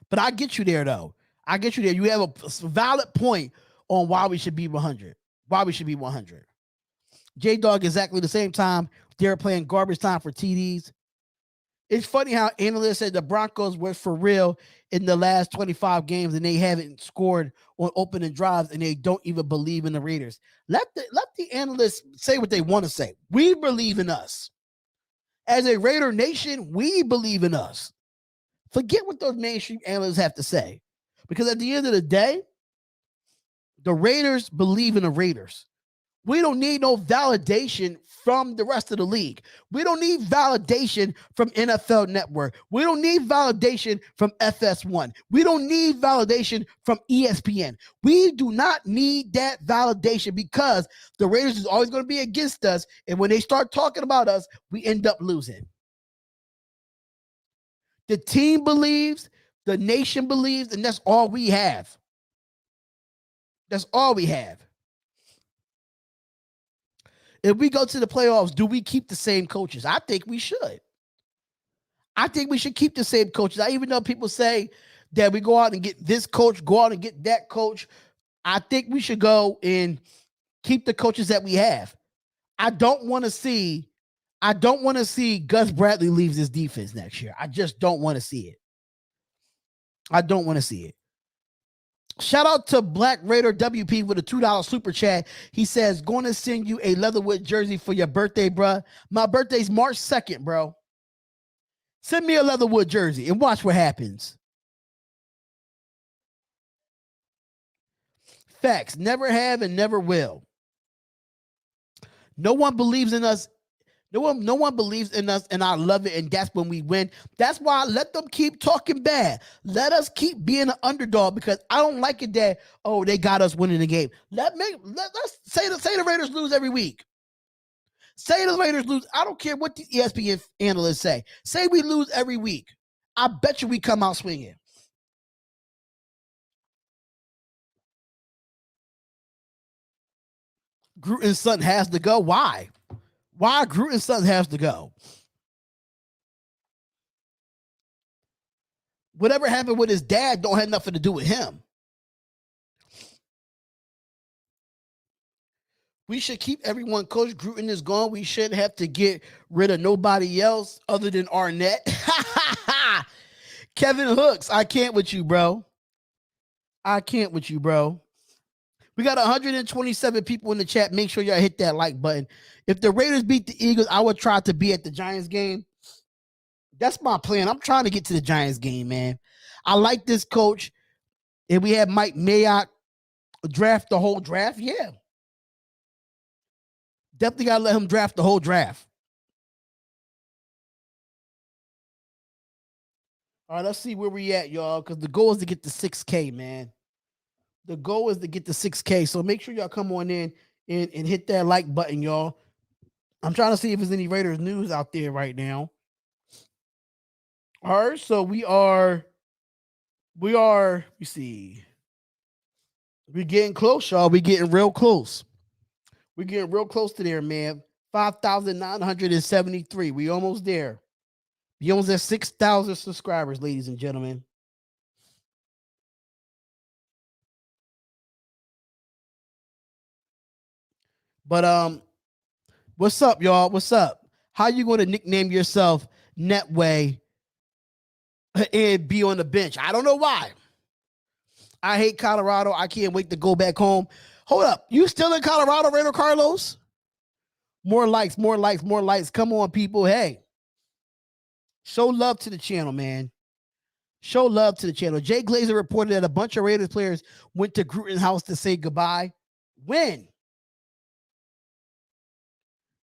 But I get you there, though. I get you there. You have a valid point on why we should be 100. J-Dog, exactly the same time they're playing garbage time for TDs. It's funny how analysts said the Broncos were for real in the last 25 games and they haven't scored on opening drives and they don't even believe in the Raiders. Let the analysts say what they want to say. We believe in us. As a Raider nation, we believe in us. Forget what those mainstream analysts have to say. Because at the end of the day, The Raiders believe in the Raiders. We don't need no validation from the rest of the league. We don't need validation from NFL Network. We don't need validation from FS1. We don't need validation from ESPN. We do not need that validation because the Raiders is always going to be against us. And when they start talking about us, we end up losing. The team believes, the nation believes, and that's all we have. That's all we have. If we go to the playoffs, do we keep the same coaches? I think we should. I think we should keep the same coaches. I even know people say that we go out and get this coach, go out and get that coach. I think we should go and keep the coaches that we have. I don't want to see Gus Bradley leave this defense next year. I just don't want to see it. I don't want to see it. Shout out to Black Raider WP with a $2 super chat. He says, going to send you a Leatherwood jersey for your birthday, bro. My birthday's March 2nd, bro. Send me a Leatherwood jersey and watch what happens. Facts. Never have and never will. No one believes in us. No one believes in us, and I love it, and that's when we win. That's why I let them keep talking bad. Let us keep being an underdog because I don't like it that, oh, they got us winning the game. Let's say the Raiders lose every week. Say the Raiders lose. I don't care what the ESPN analysts say. Say we lose every week. I bet you we come out swinging. Gruden's son has to go. Why? Why Gruden's son has to go? Whatever happened with his dad don't have nothing to do with him. We should keep everyone. Coach Gruden is gone. We shouldn't have to get rid of nobody else other than Arnett. Kevin Hooks, I can't with you, bro. I can't with you, bro. We got 127 people in the chat. Make sure y'all hit that like button. If the Raiders beat the Eagles, I would try to be at the Giants game. That's my plan. I'm trying to get to the Giants game, man. I like this coach. And we had Mike Mayock draft the whole draft. Yeah. Definitely got to let him draft the whole draft. All right, let's see where we at, y'all, because the goal is to get to 6K, man. The goal is to get to 6K. So make sure y'all come on in and hit that like button, y'all. I'm trying to see if there's any Raiders news out there right now. All right, so we are, you see, we're getting close, y'all. We're getting real close. We're getting real close to there, man. 5,973. We almost there. We almost at 6,000 subscribers, ladies and gentlemen. But what's up, y'all? What's up? How you going to nickname yourself Netway and be on the bench? I don't know why. I hate Colorado. I can't wait to go back home. Hold up. You still in Colorado, Raider Carlos? More likes, more likes, more likes. Come on, people. Hey, show love to the channel, man. Show love to the channel. Jay Glazer reported that a bunch of Raiders players went to Gruden's house to say goodbye. When?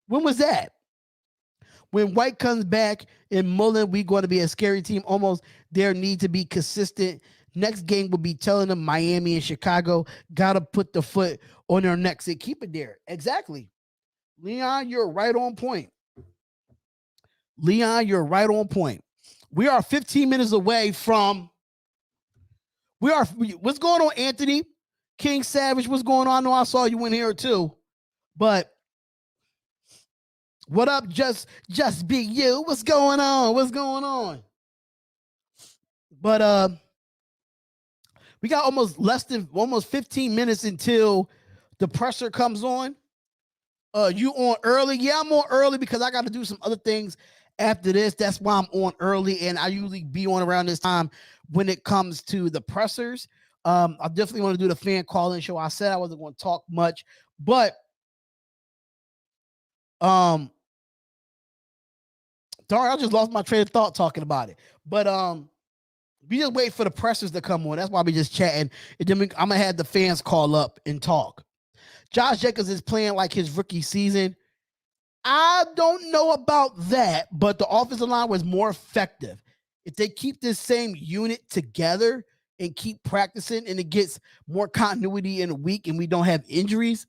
When was that? When White comes back in Mullen, we going to be a scary team. Almost there need to be consistent. Next game will be telling them Miami and Chicago got to put the foot on their necks and keep it there. Exactly. Leon, you're right on point. Leon, you're right on point. We are 15 minutes away from. What's going on, Anthony? King Savage, what's going on? I know I saw you in here too. But what up, just be you? What's going on? What's going on? But we got almost 15 minutes until the presser comes on. You on early? Yeah, I'm on early because I got to do some other things after this. That's why I'm on early, and I usually be on around this time when it comes to the pressers. I definitely want to do the fan call-in show. I said I wasn't going to talk much, but darn, I just lost my train of thought talking about it. But We just wait for the pressers to come on. That's why we just chatting. And then I'm gonna have the fans call up and talk. Josh Jacobs is playing like his rookie season. I don't know about that, but the offensive line was more effective. If they keep this same unit together and keep practicing and it gets more continuity in a week and we don't have injuries,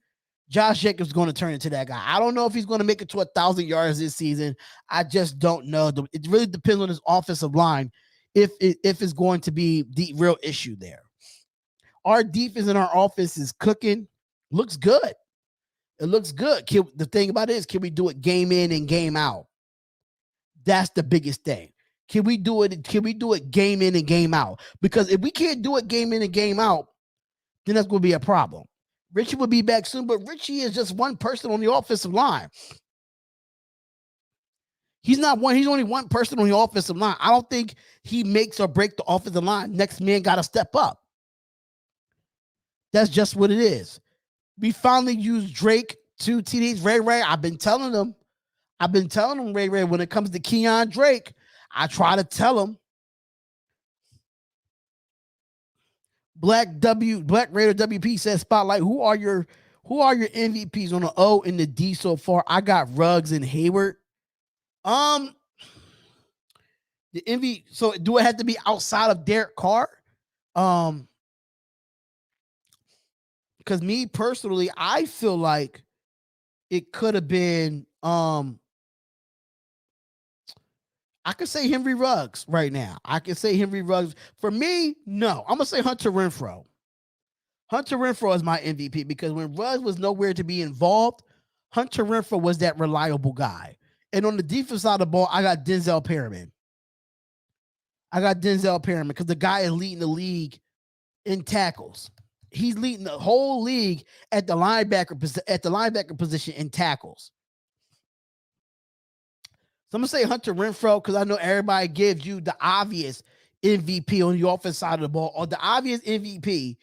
Josh Jacobs is going to turn into that guy. I don't know if he's going to make it to 1,000 yards this season. I just don't know. It really depends on his offensive line if it's going to be the real issue there. Our defense and our offense is cooking. Looks good. It looks good. The thing about it is, can we do it game in and game out? That's the biggest thing. Can we do it? Can we do it game in and game out? Because if we can't do it game in and game out, then that's going to be a problem. Richie will be back soon, but Richie is just one person on the offensive line. He's not one. He's only one person on the offensive line. I don't think he makes or breaks the offensive line. Next man got to step up. That's just what it is. We finally used Drake 2 TDs. Ray, I've been telling them, Ray, when it comes to Keon Drake, I try to tell him. Black Raider WP says, Spotlight, who are your MVPs on the O and the D so far? I got Ruggs and Hayward. The MVP, so do it have to be outside of Derek Carr? Because me personally, I feel like it could have been I could say Henry Ruggs right now. I could say Henry Ruggs. For me, no. I'm gonna say Hunter Renfrow. Hunter Renfrow is my MVP because when Ruggs was nowhere to be involved, Hunter Renfrow was that reliable guy. And on the defense side of the ball, I got Denzel Perryman. Because the guy is leading the league in tackles. He's leading the whole league at the linebacker position in tackles. So I'm gonna say Hunter Renfrow because I know everybody gives you the obvious MVP on the offense side of the ball, or the obvious MVP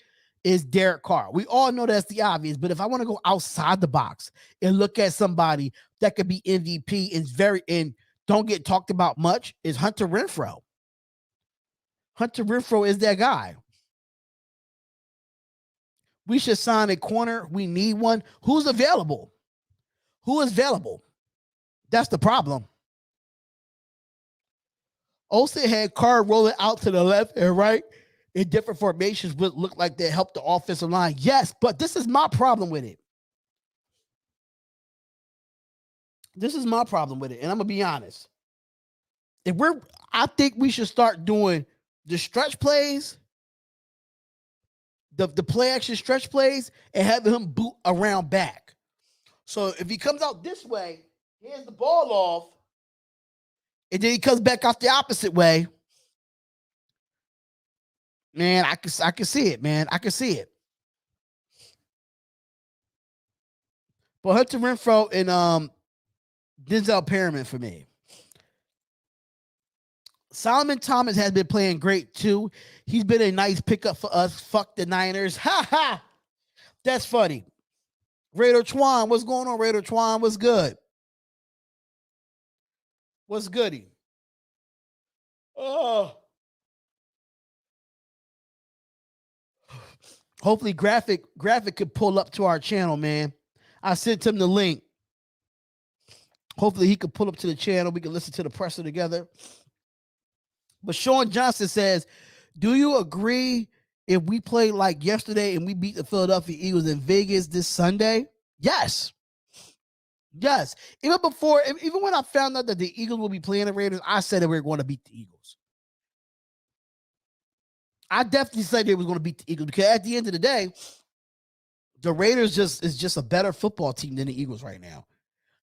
is Derek Carr. We all know that's the obvious, but if I want to go outside the box and look at somebody that could be MVP and don't get talked about much, is Hunter Renfrow. Hunter Renfrow is that guy. We should sign a corner. We need one. Who's available? Who is available? That's the problem. Olsen had Carr rolling out to the left and right in different formations would look like they helped the offensive line. Yes, but this is my problem with it. And I'm gonna be honest. I think we should start doing the stretch plays, the play action stretch plays, and having him boot around back. So if he comes out this way, he hands the ball off, and then he comes back out the opposite way. Man, I can see it, man. I can see it. But Hunter Renfrow and Denzel Perryman for me. Solomon Thomas has been playing great too. He's been a nice pickup for us. Fuck the Niners. Ha ha. That's funny. Raider Twan, what's going on, Raider Twan? What's good? What's goody? Oh. Hopefully Graphk could pull up to our channel, man. I sent him the link. Hopefully he could pull up to the channel. We can listen to the presser together. But Sean Johnson says, do you agree if we play like yesterday and we beat the Philadelphia Eagles in Vegas this Sunday? Yes. Yes. Even when I found out that the Eagles will be playing the Raiders, I said that we were going to beat the Eagles. I definitely said they were going to beat the Eagles because at the end of the day, the Raiders is just a better football team than the Eagles right now.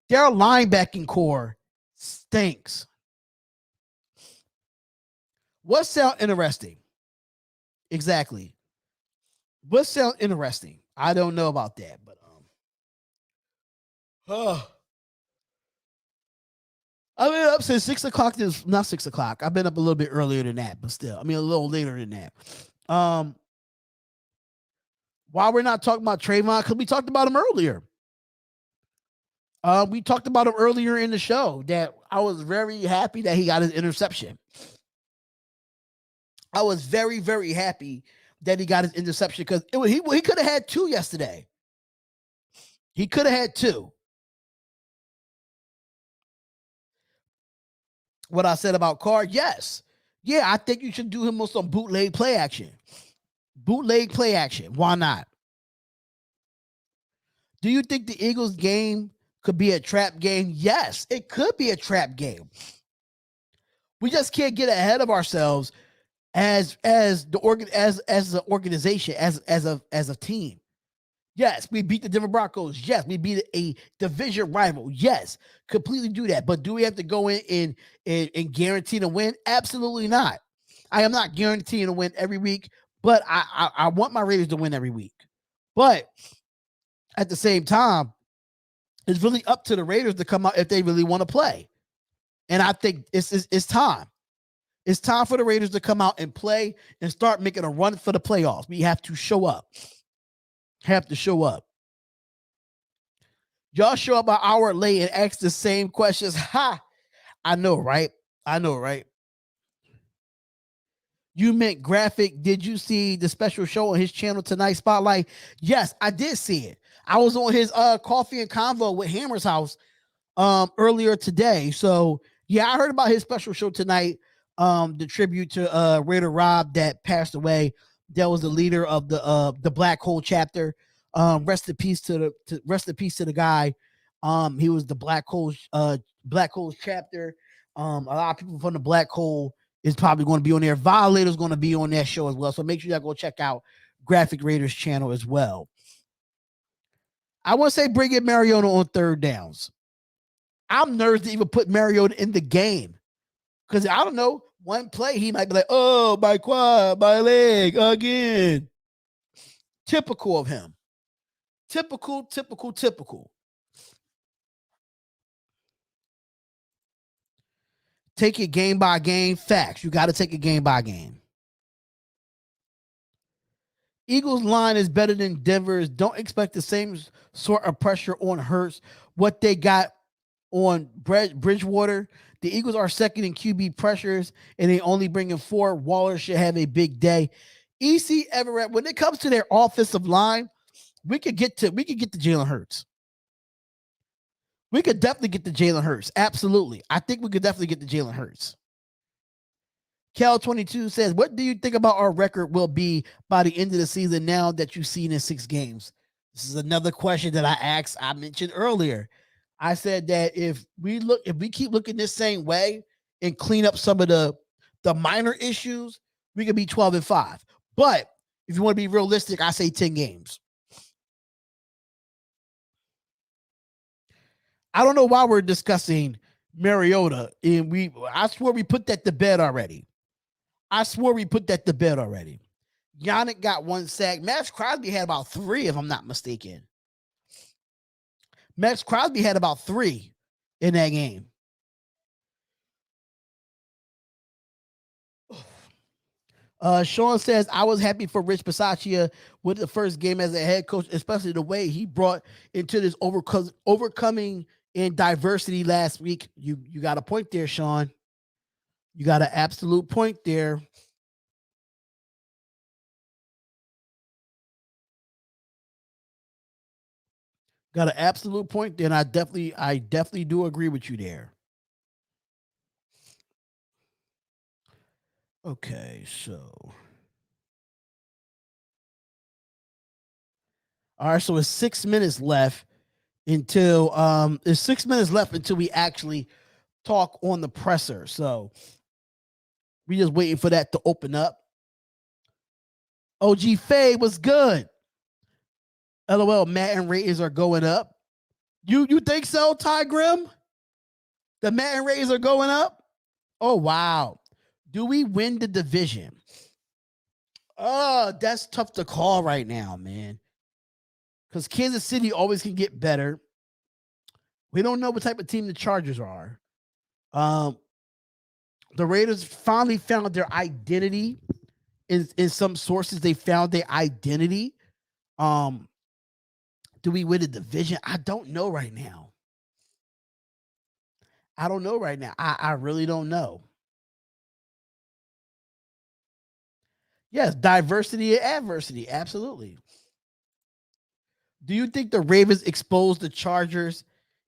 Their linebacking core stinks. What sound interesting? Exactly. What sound interesting? I don't know about that, but I've been up since 6 o'clock. Not 6 o'clock. I've been up a little bit earlier than that, but still, I mean a little later than that. Why we're not talking about Trayvon? Because we talked about him earlier. We talked about him earlier in the show that I was very happy that he got his interception. I was very, very happy that he got his interception because he could have had 2 yesterday. He could have had 2. What I said about Carr, yes. Yeah, I think you should do him on some bootleg play action. Bootleg play action. Why not? Do you think the Eagles game could be a trap game? Yes, it could be a trap game. We just can't get ahead of ourselves as the an organization, as a team. Yes, we beat the Denver Broncos. Yes, we beat a division rival. Yes, completely do that. But do we have to go in and guarantee to win? Absolutely not. I am not guaranteeing to win every week, but I want my Raiders to win every week. But at the same time, it's really up to the Raiders to come out if they really want to play. And I think it's time. It's time for the Raiders to come out and play and start making a run for the playoffs. We have to show up. Have to show up. Y'all show up an hour late and ask the same questions. Ha! I know, right? I know, right? You meant Graphk. Did you see the special show on his channel tonight, Spotlight? Yes, I did see it. I was on his Coffee and Convo with Hammer's house earlier today. So yeah, I heard about his special show tonight. The tribute to Raider Rob that passed away. That was the leader of the Black Hole chapter. Rest in peace to the guy. He was the Black Hole chapter. A lot of people from the Black Hole is probably going to be on there. Violator's going to be on that show as well. So make sure y'all go check out Graphk Raiders channel as well. I want to say bring in Mariota on third downs. I'm nervous to even put Mariota in the game because I don't know. One play, he might be like, oh, my quad, my leg again. Typical of him. Typical. Take it game by game. Facts. You got to take it game by game. Eagles line is better than Denver's. Don't expect the same sort of pressure on Hurts. What they got on Bridgewater. The Eagles are second in QB pressures, and they only bring in 4. Waller should have a big day. EC Everett, when it comes to their offensive line, we could get to Jalen Hurts. We could definitely get to Jalen Hurts. Absolutely. I think we could definitely get to Jalen Hurts. Cal22 says, what do you think about our record will be by the end of the season now that you've seen in 6 games? This is another question that I mentioned earlier. I said that if we keep looking this same way and clean up some of the minor issues, we could be 12-5. But if you want to be realistic, I say 10 games. I don't know why we're discussing Mariota, and I swear we put that to bed already. Yannick got 1 sack. Max Crosby had about 3, if I'm not mistaken. Max Crosby had about 3 in that game. Sean says, I was happy for Rich Bisaccia with the first game as a head coach, especially the way he brought into this overcoming in diversity last week. You got a point there, Sean. You got an absolute point there. Got an absolute point there, and I definitely do agree with you there. Okay, so all right, so it's 6 minutes left until we actually talk on the presser. So we just waiting for that to open up. OG Faye was good. LOL, Matt and Raiders are going up. You think so, Ty Grimm? The Matt and Raiders are going up? Oh, wow. Do we win the division? Oh, that's tough to call right now, man. Because Kansas City always can get better. We don't know what type of team the Chargers are. The Raiders finally found their identity. In some sources, they found their identity. Do we win the division? I don't know right now. I really don't know. Yes, diversity and adversity. Absolutely. Do you think the Ravens exposed the Chargers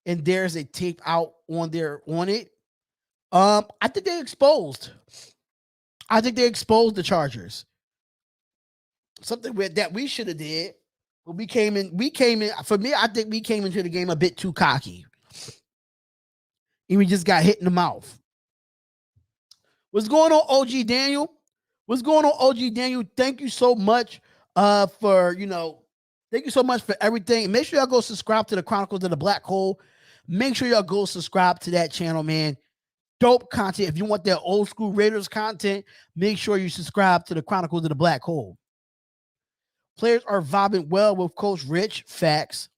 and there's a tape out on it? I think they exposed. I think they exposed the Chargers. Something that we should have did. But we came in. For me, I think we came into the game a bit too cocky. And we just got hit in the mouth. What's going on, OG Daniel? What's going on, OG Daniel? Thank you so much for, thank you so much for everything. Make sure y'all go subscribe to the Chronicles of the Black Hole. Make sure y'all go subscribe to that channel, man. Dope content. If you want that old school Raiders content, make sure you subscribe to the Chronicles of the Black Hole. Players are vibing well with Coach Rich. Facts.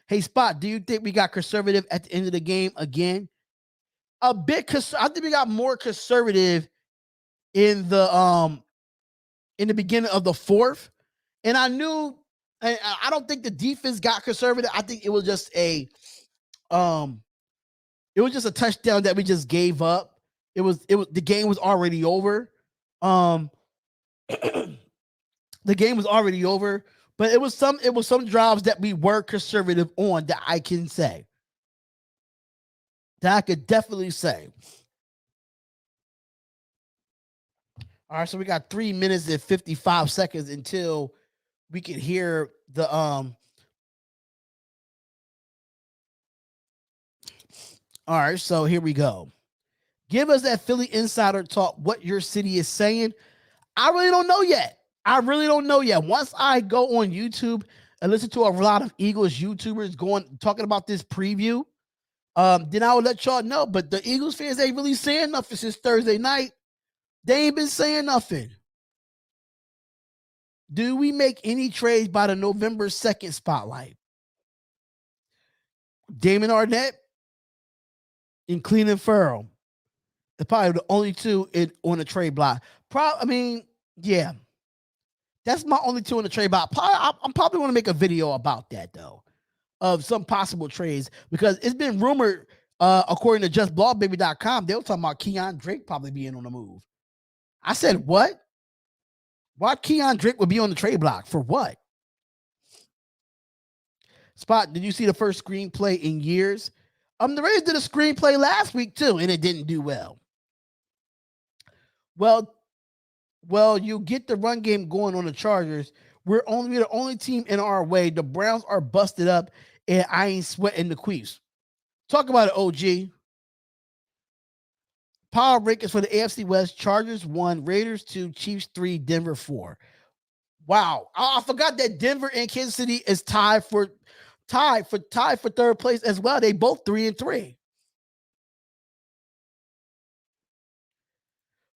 Hey, Spot, do you think we got conservative at the end of the game again? A bit, I think we got more conservative in the beginning of the fourth. And I don't think the defense got conservative. I think it was just a touchdown that we just gave up. The game was already over. The game was already over, but it was some drives that we were conservative on that I can say. That I could definitely say. All right, so we got 3 minutes and 55 seconds until we can hear the All right, so here we go. Give us that Philly insider talk, what your city is saying. I really don't know yet. Once I go on YouTube and listen to a lot of Eagles YouTubers talking about this preview, then I will let y'all know. But the Eagles fans ain't really saying nothing since Thursday night. They ain't been saying nothing. Do we make any trades by the November 2nd spotlight? Damon Arnett and Cleveland Farrell. They're probably the only two on the trade block. Yeah. That's my only two on the trade block. I'm probably going to make a video about that, though, of some possible trades, because it's been rumored, according to justblogbaby.com, they were talking about Keon Drake probably being on the move. I said, what? Why Keon Drake would be on the trade block? For what? Spot, did you see the first screenplay in years? The Raiders did a screenplay last week, too, and it didn't do well. Well, you get the run game going on the Chargers. We're the only team in our way. The Browns are busted up, and I ain't sweating the Queefs. Talk about it, OG. Power rankings for the AFC West: Chargers 1, Raiders 2, Chiefs 3, Denver 4. Wow, I forgot that Denver and Kansas City is tied for third place as well. They both 3-3.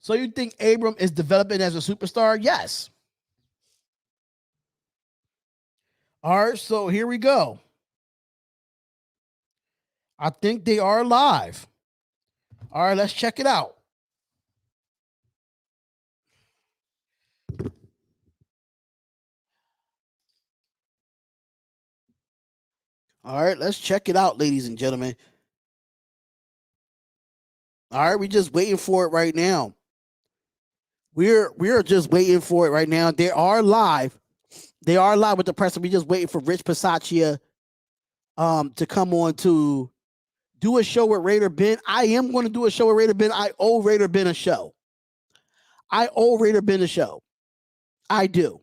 So you think Abram is developing as a superstar? Yes. All right, so here we go. I think they are live. All right, let's check it out. All right, let's check it out, ladies and gentlemen. All right, we're just waiting for it right now. We're just waiting for it right now. They are live. They are live with the press. We're just waiting for Rich Pisaccia to come on to do a show with Raider Ben. I am going to do a show with Raider Ben. I owe Raider Ben a show. I do.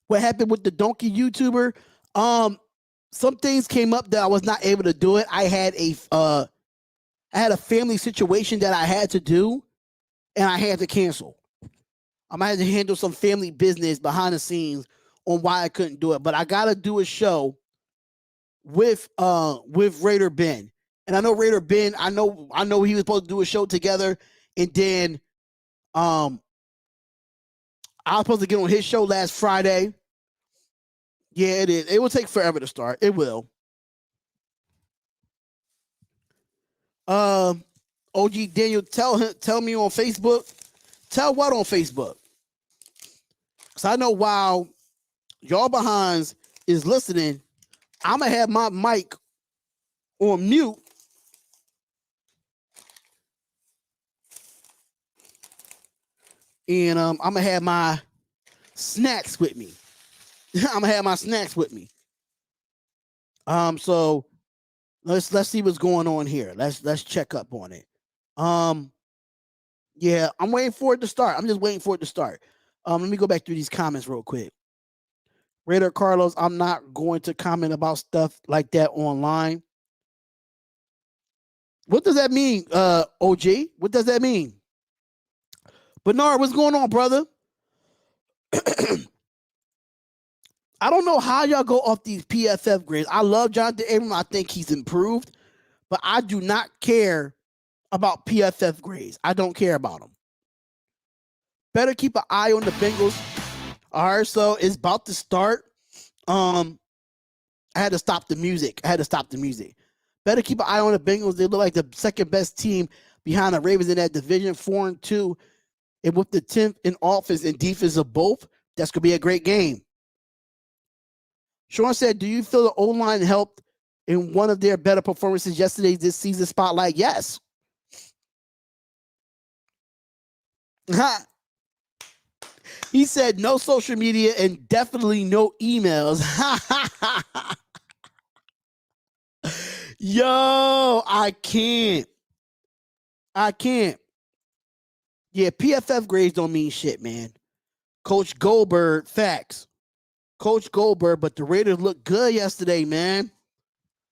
What happened with the donkey YouTuber? Some things came up that I was not able to do it. I had a family situation that I had to do, and I had to cancel. I had to handle some family business behind the scenes on why I couldn't do it. But I gotta do a show with Raider Ben. And I know Raider Ben, I know he was supposed to do a show together, and then I was supposed to get on his show last Friday. Yeah, it is. It will take forever to start. It will. OG Daniel, tell me on Facebook. Tell what on Facebook? Because I know while y'all behinds is listening, I'm going to have my mic on mute. and I'm gonna have my snacks with me. I'm gonna have my snacks with me. So let's see what's going on here. Let's check up on it. Yeah, I'm waiting for it to start. I'm just waiting for it to start. Let me go back through these comments real quick. Raider Carlos, I'm not going to comment about stuff like that online. What does that mean, OG? What does that mean? Bernard, what's going on, brother? I don't know how y'all go off these PFF grades. I love Jonathan Abram. I think he's improved, but I do not care about PFF grades. I don't care about them. Better keep an eye on the Bengals. All right, so it's about to start. I had to stop the music. Better keep an eye on the Bengals. They look like the second best team behind the Ravens in that division, 4-2. And with the 10th in offense and defense of both, that's going to be a great game. Sean said, do you feel the O-line helped in one of their better performances yesterday this season spotlight? Yes. He said no social media and definitely no emails. Yo, I can't. Yeah, PFF grades don't mean shit, man. Coach Goldberg, facts. Coach Goldberg, but the Raiders looked good yesterday, man.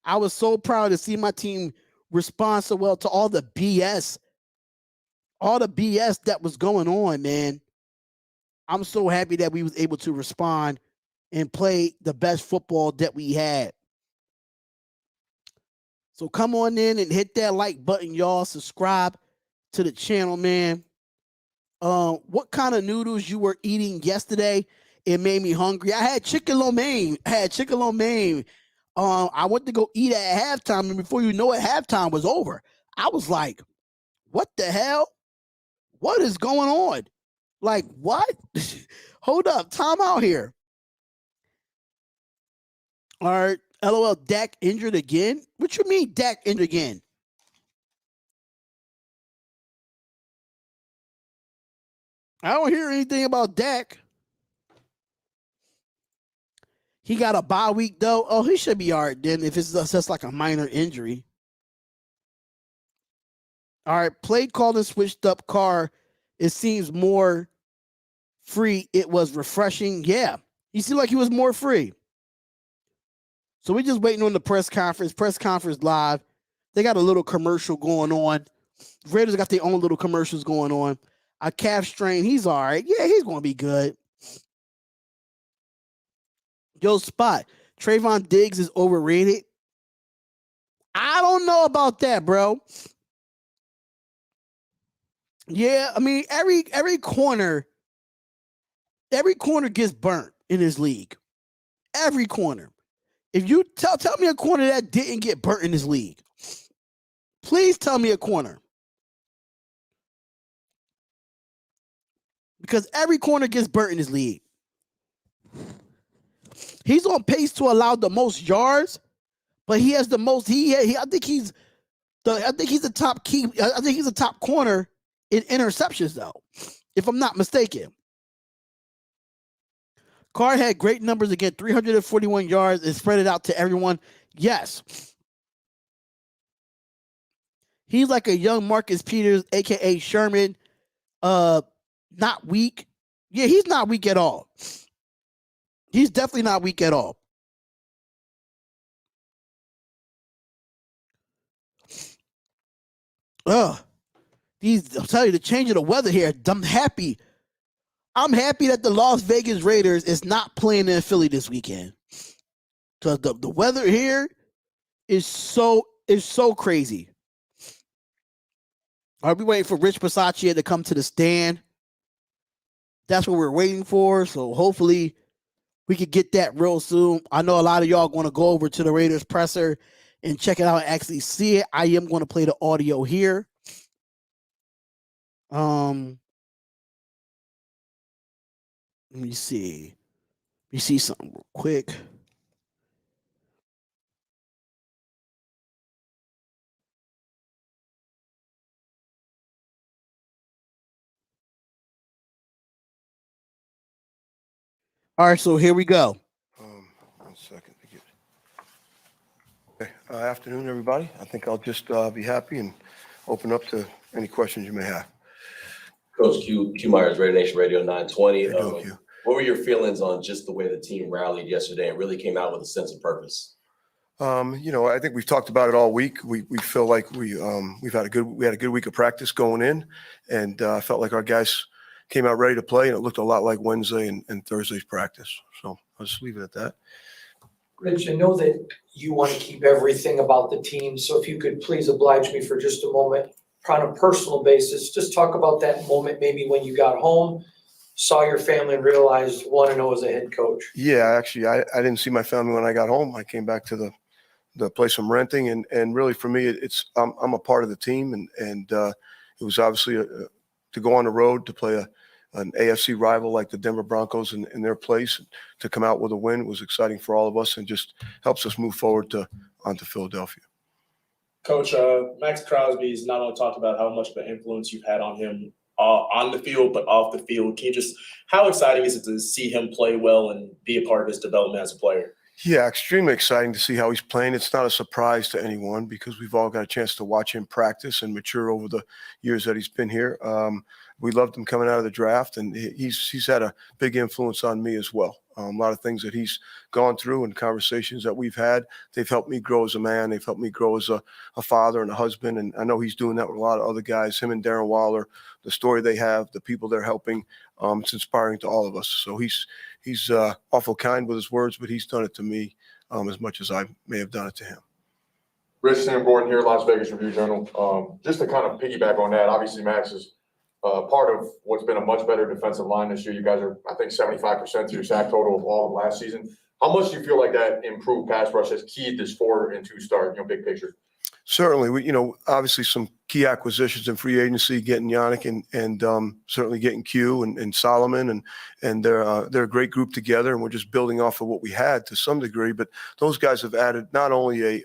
I was so proud to see my team respond so well to all the BS that was going on, man. I'm so happy that we was able to respond and play the best football that we had. So come on in and hit that like button, y'all. Subscribe to the channel, man. What kind of noodles you were eating yesterday? It made me hungry. I had chicken lo mein. I went to go eat at halftime, and before you know it, halftime was over. I was like, what the hell? What is going on? Like, what? Hold up. Time out here. All right. LOL, Dak injured again? What you mean Dak injured again? I don't hear anything about Dak. He got a bye week, though. Oh, he should be all right then if it's just like a minor injury. All right. Play called and switched up Carr. It seems more free. It was refreshing. Yeah. He seemed like he was more free. So we're just waiting on the press conference. Press conference live. They got a little commercial going on. Raiders got their own little commercials going on. A calf strain. He's all right. Yeah, he's going to be good. Yo, Spot. Trayvon Diggs is overrated. I don't know about that, bro. Yeah, I mean, every corner gets burnt in this league. Every corner. If you tell me a corner that didn't get burnt in this league, please tell me a corner. Because every corner gets burnt in this league. He's on pace to allow the most yards, but he has the most. I think he's the top key. I think he's a top corner in interceptions, though, if I'm not mistaken. Carr had great numbers again, 341 yards, and spread it out to everyone. Yes. He's like a young Marcus Peters, a.k.a. Sherman. Not weak. Yeah, he's not weak at all. He's definitely not weak at all. I'll tell you, the change of the weather here, I'm happy. I'm happy that the Las Vegas Raiders is not playing in Philly this weekend. Because the weather here is so crazy. Are we waiting for Rich Bisaccia to come to the stand? That's what we're waiting for. So hopefully we could get that real soon. I know a lot of y'all going to go over to the Raiders presser and check it out and actually see it. I am going to play the audio here. Let me see. Let me see something real quick. All right, so here we go. 1 second to get. Okay. Afternoon, everybody. I think I'll just be happy and open up to any questions you may have. Coach Q Myers, Radio Nation Radio 920. How you doing, Q? What were your feelings on just the way the team rallied yesterday and really came out with a sense of purpose? I think we've talked about it all week. We feel like we've had a good week of practice going in, and I felt like our guys came out ready to play, and it looked a lot like Wednesday and Thursday's practice. So I'll just leave it at that. Rich, I know that you want to keep everything about the team, so if you could please oblige me for just a moment, on a personal basis, just talk about that moment maybe when you got home, saw your family and realized 1-0 as a head coach. Yeah, actually, I didn't see my family when I got home. I came back to the place I'm renting, and really for me, I'm a part of the team, and it was obviously to go on the road to play an AFC rival like the Denver Broncos in their place, to come out with a win was exciting for all of us and just helps us move forward onto Philadelphia. Coach, Max Crosby's not only talked about how much of an influence you've had on him on the field, but off the field. How exciting is it to see him play well and be a part of his development as a player? Yeah, extremely exciting to see how he's playing. It's not a surprise to anyone because we've all got a chance to watch him practice and mature over the years that he's been here. We loved him coming out of the draft, and he's had a big influence on me as well. A lot of things that he's gone through and conversations that we've had, they've helped me grow as a man. They've helped me grow as a father and a husband, and I know he's doing that with a lot of other guys. Him and Darren Waller, the story they have, the people they're helping, it's inspiring to all of us. So he's awful kind with his words, but he's done it to me as much as I may have done it to him. Rich, Sam Gordon here, Las Vegas Review-Journal. Just to kind of piggyback on that, obviously Max is part of what's been a much better defensive line this year. You guys are, I think, 75% to your sack total of all of last season. How much do you feel like that improved pass rush has keyed this 4-2 start, big picture? Certainly. We, obviously some key acquisitions in free agency, getting Yannick and certainly getting Q and Solomon, and they're a great group together, and we're just building off of what we had to some degree. But those guys have added not only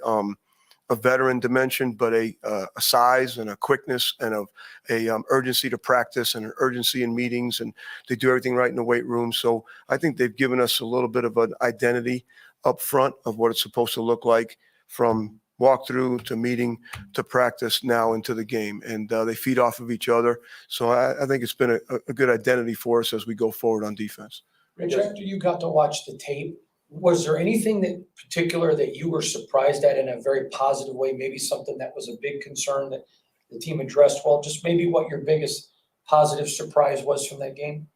a veteran dimension, but a size and a quickness and a urgency to practice and an urgency in meetings, and they do everything right in the weight room. So I think they've given us a little bit of an identity up front of what it's supposed to look like from walkthrough to meeting to practice now into the game, and they feed off of each other. So I think it's been a good identity for us as we go forward on defense. Rich, after you got to watch the tape, was there anything that particular that you were surprised at in a very positive way? Maybe something that was a big concern that the team addressed well? Just maybe what your biggest positive surprise was from that game?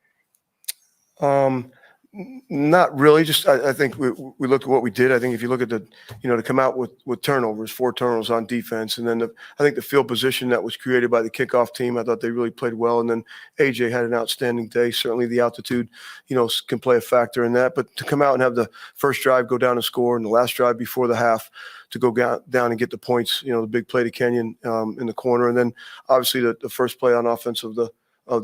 Not really. Just I think we looked at what we did. I think if you look at to come out with turnovers, 4 turnovers on defense, and then I think the field position that was created by the kickoff team, I thought they really played well. And then AJ had an outstanding day. Certainly the altitude, can play a factor in that. But to come out and have the first drive go down and score, and the last drive before the half to go down and get the points, the big play to Kenyon in the corner, and then obviously the first play on offense of the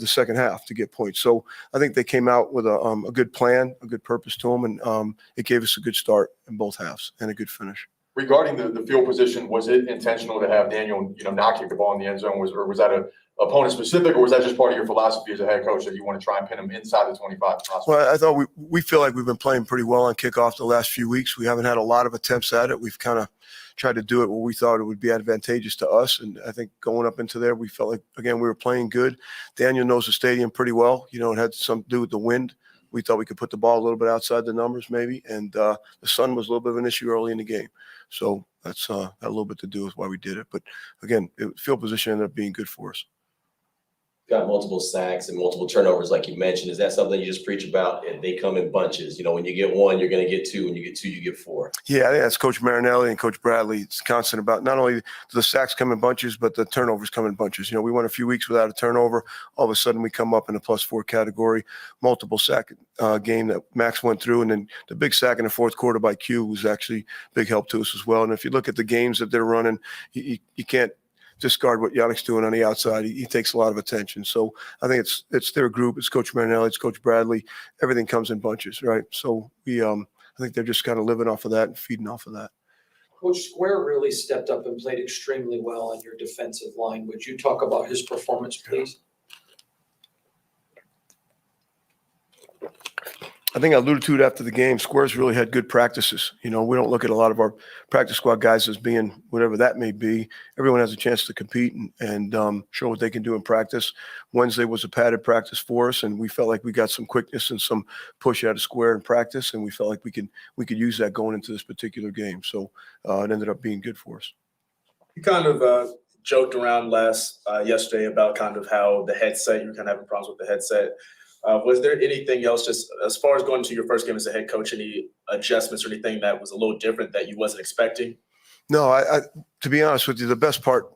second half to get points. So I think they came out with a good plan, a good purpose to them, and it gave us a good start in both halves and a good finish. Regarding the field position, was it intentional to have Daniel, not kick the ball in the end zone? Was that a opponent specific, or was that just part of your philosophy as a head coach that you want to try and pin him inside the 25? Well, I thought we feel like we've been playing pretty well on kickoff the last few weeks. We haven't had a lot of attempts at it. We've kind of tried to do it where we thought it would be advantageous to us. And I think going up into there, we felt like, again, we were playing good. Daniel knows the stadium pretty well. It had something to do with the wind. We thought we could put the ball a little bit outside the numbers maybe. And the sun was a little bit of an issue early in the game. So that's had a little bit to do with why we did it. But again, field position ended up being good for us. Got multiple sacks and multiple turnovers, like you mentioned. Is that something you just preach about? And they come in bunches. When you get 1, you're going to get 2. When you get 2, you get 4. Yeah, I think that's Coach Marinelli and Coach Bradley. It's constant about not only do the sacks come in bunches, but the turnovers come in bunches. We went a few weeks without a turnover. All of a sudden, we come up in a +4 category. Multiple sack game that Max went through, and then the big sack in the fourth quarter by Q was actually big help to us as well. And if you look at the games that they're running, you can't discard what Yannick's doing on the outside. He takes a lot of attention. So I think it's their group. It's Coach Marinelli. It's Coach Bradley. Everything comes in bunches, right? So I think they're just kind of living off of that and feeding off of that. Coach Square really stepped up and played extremely well on your defensive line. Would you talk about his performance, please? I think I alluded to it after the game. Squares really had good practices. You know, we don't look at a lot of our practice squad guys as being whatever that may be. Everyone has a chance to compete and show what they can do in practice. Wednesday was a padded practice for us, and we felt like we got some quickness and some push out of square in practice, and we felt like we could use that going into this particular game. So it ended up being good for us. You kind of joked around yesterday about kind of how the headset, you were kind of having problems with the headset. Was there anything else, just as far as going to your first game as a head coach, any adjustments or anything that was a little different that you wasn't expecting? No, I to be honest with you, the best part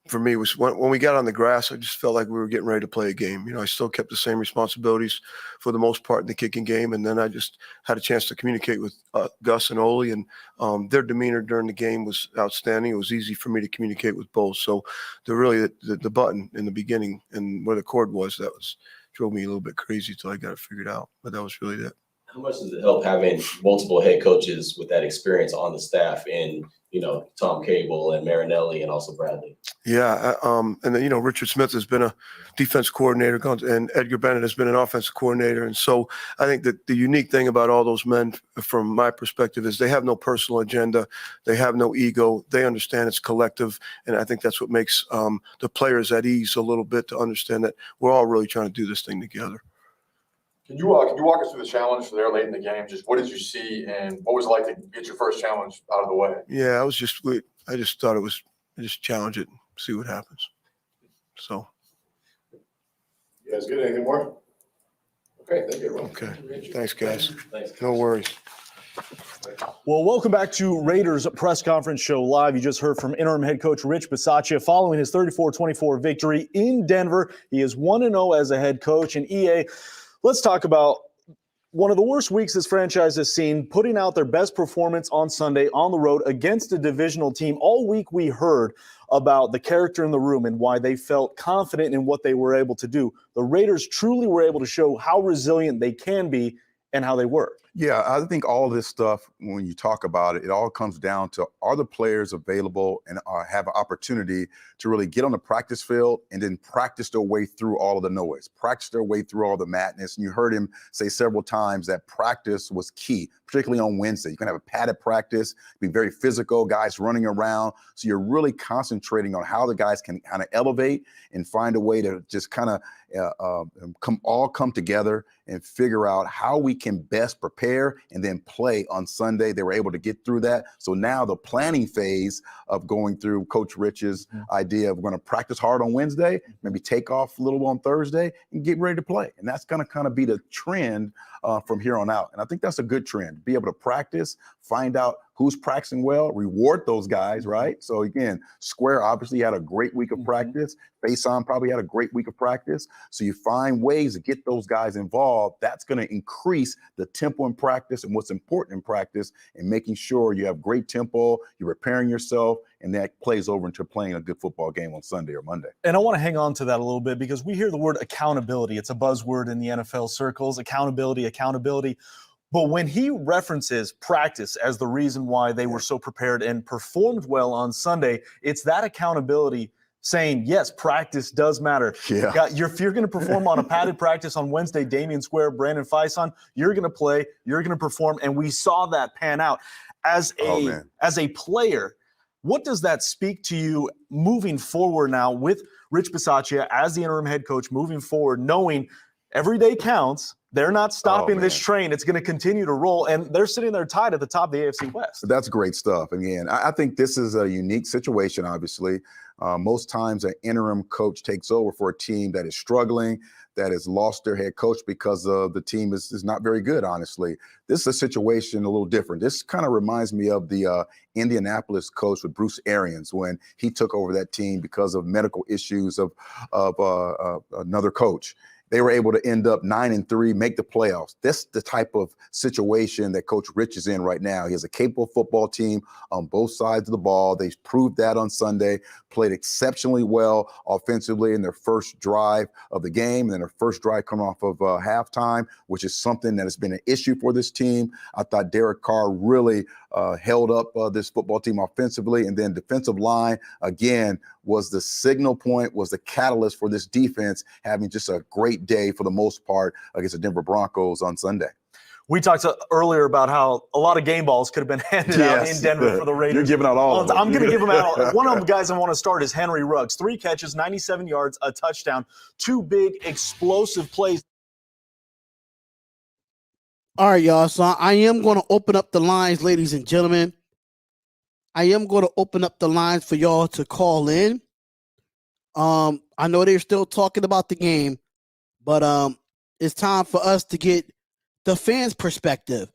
for me was when we got on the grass, I just felt like we were getting ready to play a game. You know, I still kept the same responsibilities for the most part in the kicking game. And then I just had a chance to communicate with Gus and Ole, and their demeanor during the game was outstanding. It was easy for me to communicate with both. So the button in the beginning and where the cord was, drove me a little bit crazy till I got it figured out. But that was really it. How much does it help having multiple head coaches with that experience on the staff and, you know, Tom Cable and Marinelli and also Bradley? Yeah. And then, you know, Richard Smith has been a defense coordinator and Edgar Bennett has been an offensive coordinator. And so I think that the unique thing about all those men from my perspective is they have no personal agenda. They have no ego. They understand it's collective. And I think that's what makes the players at ease a little bit, to understand that we're all really trying to do this thing together. Can you walk us through the challenge there late in the game? Just what did you see, and what was it like to get your first challenge out of the way? Yeah, I just thought just challenge it, see what happens. So. You guys good? Anything more? Okay, thank you, everyone. Okay, thanks, guys. Thanks. No worries. Well, welcome back to Raiders Press Conference Show Live. You just heard from interim head coach Rich Bisaccia following his 34-24 victory in Denver. He is 1-0 as a head coach. And EA, let's talk about one of the worst weeks this franchise has seen, putting out their best performance on Sunday on the road against a divisional team. All week we heard about the character in the room and why they felt confident in what they were able to do. The Raiders truly were able to show how resilient they can be and how they were. Yeah, I think all this stuff, when you talk about it, it all comes down to, are the players available and have an opportunity to really get on the practice field and then practice their way through all of the noise, practice their way through all the madness. And you heard him say several times that practice was key, particularly on Wednesday. You can have a padded practice, be very physical, guys running around. So you're really concentrating on how the guys can kind of elevate and find a way to just kind of come together and figure out how we can best prepare and then play on Sunday. They were able to get through that. So now the planning phase of going through Coach Rich's idea of we're going to practice hard on Wednesday, maybe take off a little on Thursday and get ready to play. And that's going to kind of be the trend from here on out. And I think that's a good trend, be able to practice, find out who's practicing well, reward those guys, right? So again, Square obviously had a great week of practice. Faison probably had a great week of practice. So you find ways to get those guys involved. That's going to increase the tempo in practice and what's important in practice, and making sure you have great tempo, you're preparing yourself, and that plays over into playing a good football game on Sunday or Monday. And I want to hang on to that a little bit because we hear the word accountability. It's a buzzword in the NFL circles, accountability. But when he references practice as the reason why they were so prepared and performed well on Sunday, it's that accountability saying, yes, practice does matter. Yeah. If you're going to perform on a padded practice on Wednesday, Damian Square, Brandon Faison, you're going to play, you're going to perform, and we saw that pan out. As a player, what does that speak to you moving forward now with Rich Bisaccia as the interim head coach, moving forward, knowing every day counts? They're not stopping this train. It's going to continue to roll, and they're sitting there tied at the top of the AFC West. That's great stuff. Again, I think this is a unique situation, obviously. Most times an interim coach takes over for a team that is struggling, that has lost their head coach because the team is not very good, honestly. This is a situation a little different. This kind of reminds me of the Indianapolis coach with Bruce Arians when he took over that team because of medical issues of another coach. They were able to end up 9-3, make the playoffs. That's the type of situation that Coach Rich is in right now. He has a capable football team on both sides of the ball. They proved that on Sunday, played exceptionally well offensively in their first drive of the game, and then their first drive coming off of halftime, which is something that has been an issue for this team. I thought Derek Carr really held up this football team offensively. And then defensive line, again, was the signal point, was the catalyst for this defense having just a great day for the most part against the Denver Broncos on Sunday. We talked earlier about how a lot of game balls could have been handed out in Denver for the Raiders. You're giving out all of them. I'm going to give them out. One of the guys I want to start is Henry Ruggs. 3 catches, 97 yards, a touchdown, 2 big explosive plays. All right, y'all. So I am going to open up the lines, ladies and gentlemen. I am going to open up the lines for y'all to call in. I know they're still talking about the game, but it's time for us to get the fans' perspective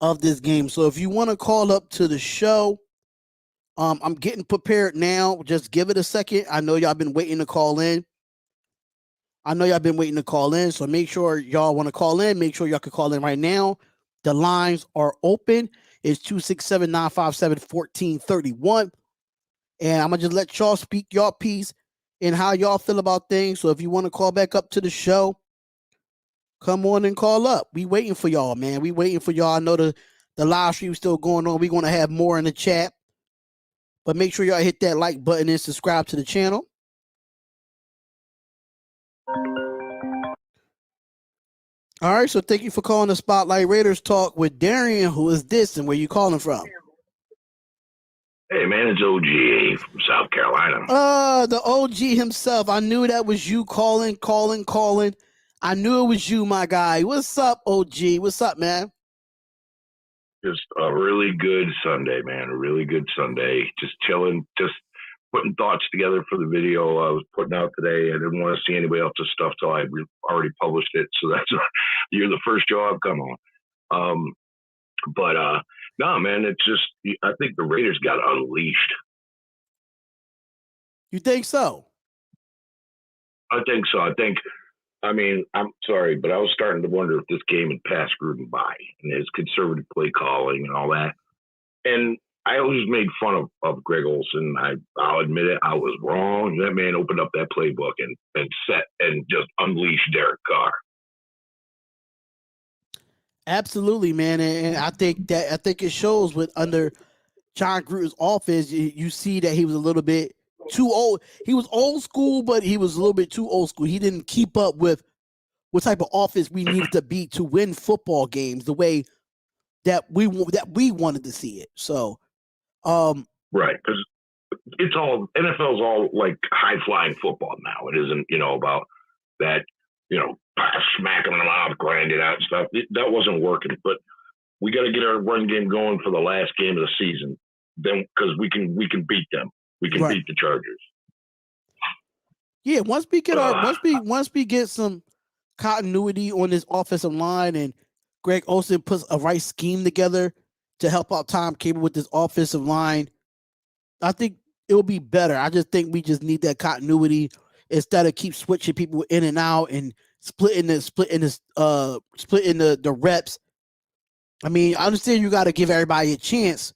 of this game. So if you want to call up to the show, I'm getting prepared now. Just give it a second. I know y'all been waiting to call in. So make sure y'all want to call in. Make sure y'all can call in right now. The lines are open. It's 267-957-1431. And I'm going to just let y'all speak your piece and how y'all feel about things. So if you want to call back up to the show, come on and call up. We waiting for y'all, man. We waiting for y'all. I know the live stream is still going on. We're going to have more in the chat. But make sure y'all hit that like button and subscribe to the channel. All right, so thank you for calling the Spotlight Raiders Talk with Darion. Who is this and where you calling from? Hey, man, it's OG from South Carolina. The OG himself. I knew that was you calling. I knew it was you, my guy. What's up, OG? What's up, man? Just a really good Sunday, man. A really good Sunday. Just chilling, just putting thoughts together for the video I was putting out today. I didn't want to see anybody else's stuff till I already published it. So you're the first show I've come on. No, man, it's just, I think the Raiders got unleashed. You think so? I think so. I mean, I'm sorry, but I was starting to wonder if this game had passed Gruden by and his conservative play calling and all that. And I always made fun of Greg Olson. I'll admit it, I was wrong. That man opened up that playbook and just unleashed Derek Carr. Absolutely, man. And I think it shows with under John Gruden's offense, you see that he was a little bit too old. He was old school, but he was a little bit too old school. He didn't keep up with what type of offense we needed to be to win football games the way that we wanted to see it. So, right, because it's all NFL's all like high flying football now. It isn't, about that, smack them in the mouth, grind it out and stuff. That wasn't working. But we got to get our run game going for the last game of the season. Then, because we can beat them. We can beat the Chargers. Yeah, once we get some continuity on this offensive line and Greg Olson puts a right scheme together to help out Tom Cable with this offensive line, I think it will be better. I just think we just need that continuity instead of keep switching people in and out and splitting the reps. I mean, I understand you got to give everybody a chance,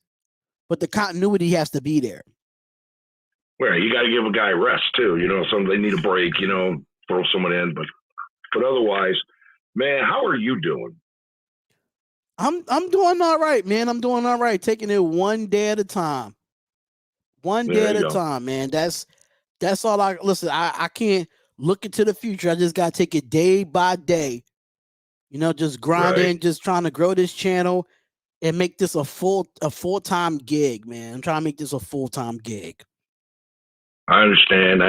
but the continuity has to be there. Well, you got to give a guy rest too. They need a break. Throw someone in, but otherwise, man, how are you doing? I'm doing all right, man. I'm doing all right. Taking it one day at a time. One day at a time, man. That's all listen. I can't look into the future. I just gotta take it day by day. Just grinding, just trying to grow this channel and make this a full-time gig, man. I'm trying to make this a full-time gig. I understand.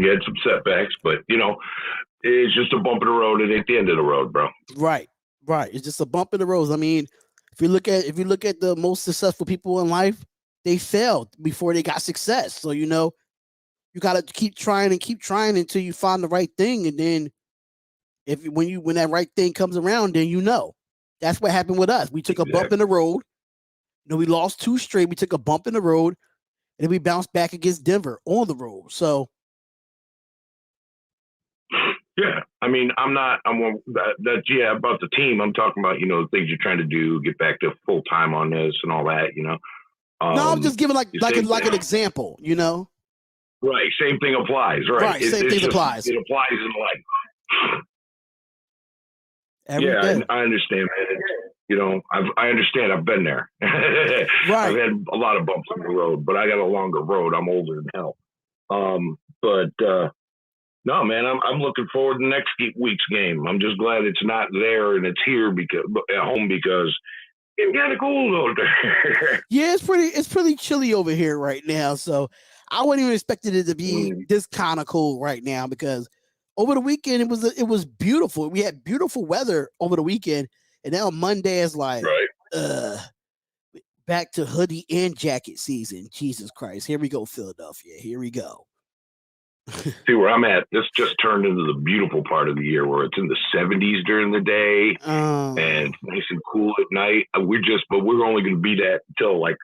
You had some setbacks, but it's just a bump in the road. It ain't the end of the road, bro. Right. It's just a bump in the road. I mean, if you look at the most successful people in life, they failed before they got success. So you got to keep trying until you find the right thing, and then when that right thing comes around, then that's what happened with us. We took a bump in the road. We lost 2 straight. We took a bump in the road. And we bounced back against Denver on the road. So, yeah, I mean, about the team. I'm talking about, the things you're trying to do, get back to full time on this and all that, no, I'm just giving like an example, Right. Same thing applies. Right. Same thing applies. It applies in life. I understand, man. You know, I understand. I've been there. Right. I've had a lot of bumps on the road, but I got a longer road. I'm older than hell. No, man, I'm looking forward to next week's game. I'm just glad it's not there and it's here because at home because it's kind of cold out there. Yeah, it's pretty chilly over here right now. So I wouldn't even expect it to be this kind of cold right now because over the weekend it was beautiful. We had beautiful weather over the weekend, and now Monday is like back to hoodie and jacket season. Jesus Christ. Here we go, Philadelphia. Here we go. See where I'm at. This just turned into the beautiful part of the year where it's in the 70s during the day and it's nice and cool at night. But we're only going to be that until like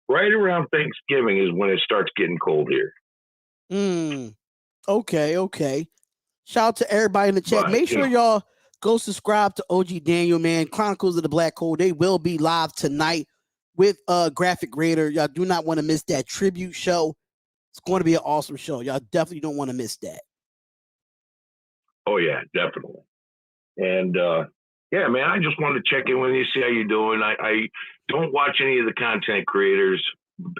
right around Thanksgiving is when it starts getting cold here. Okay. Shout out to everybody in the chat. But, make sure y'all go subscribe to OG Daniel, man. Chronicles of the Black Hole. They will be live tonight with Graphk Raider. Y'all do not want to miss that tribute show. It's going to be an awesome show. Y'all definitely don't want to miss that. Oh, yeah, definitely. And, yeah, man, I just wanted to check in with you, see how you're doing. I don't watch any of the content creators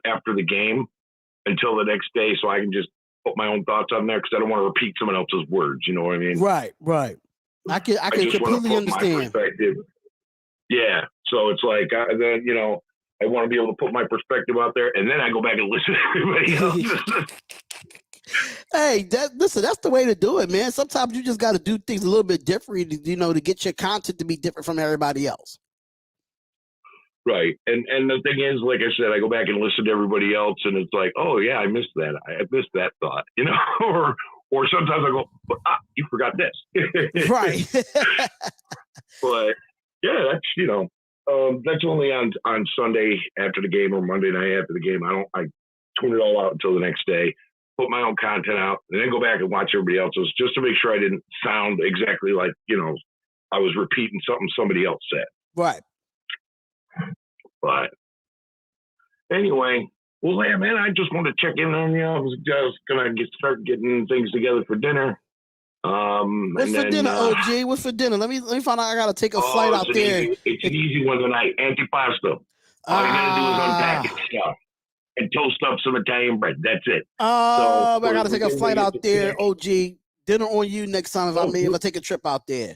after the game until the next day so I can just put my own thoughts on there because I don't want to repeat someone else's words. You know what I mean? Right. I can completely understand. Yeah. So it's like, then, you know, I want to be able to put my perspective out there, and then I go back and listen to everybody else. Hey, listen, that's the way to do it, man. Sometimes you just got to do things a little bit different, you know, to get your content to be different from everybody else. Right. And the thing is, like I said, I go back and listen to everybody else, and it's like, oh, yeah, I missed that. I missed that thought, you know, or sometimes I go, you forgot this. Right. But, yeah, that's, you know. That's only on Sunday after the game or Monday night after the game. I tune it all out until the next day, put my own content out, and then go back and watch everybody else's just to make sure I didn't sound exactly like, you know, I was repeating something somebody else said. Right. But anyway, well, yeah, man, I just wanted to check in on you. I was just going to start getting things together for dinner. What's for dinner, OG? What's for dinner? Let me find out. I gotta take a flight out there. It's an easy one tonight. Antipasto. All you gotta do is unpack it stuff and toast up some Italian bread. That's it. I gotta take a flight out there, OG. Dinner on you next time if I take a trip out there.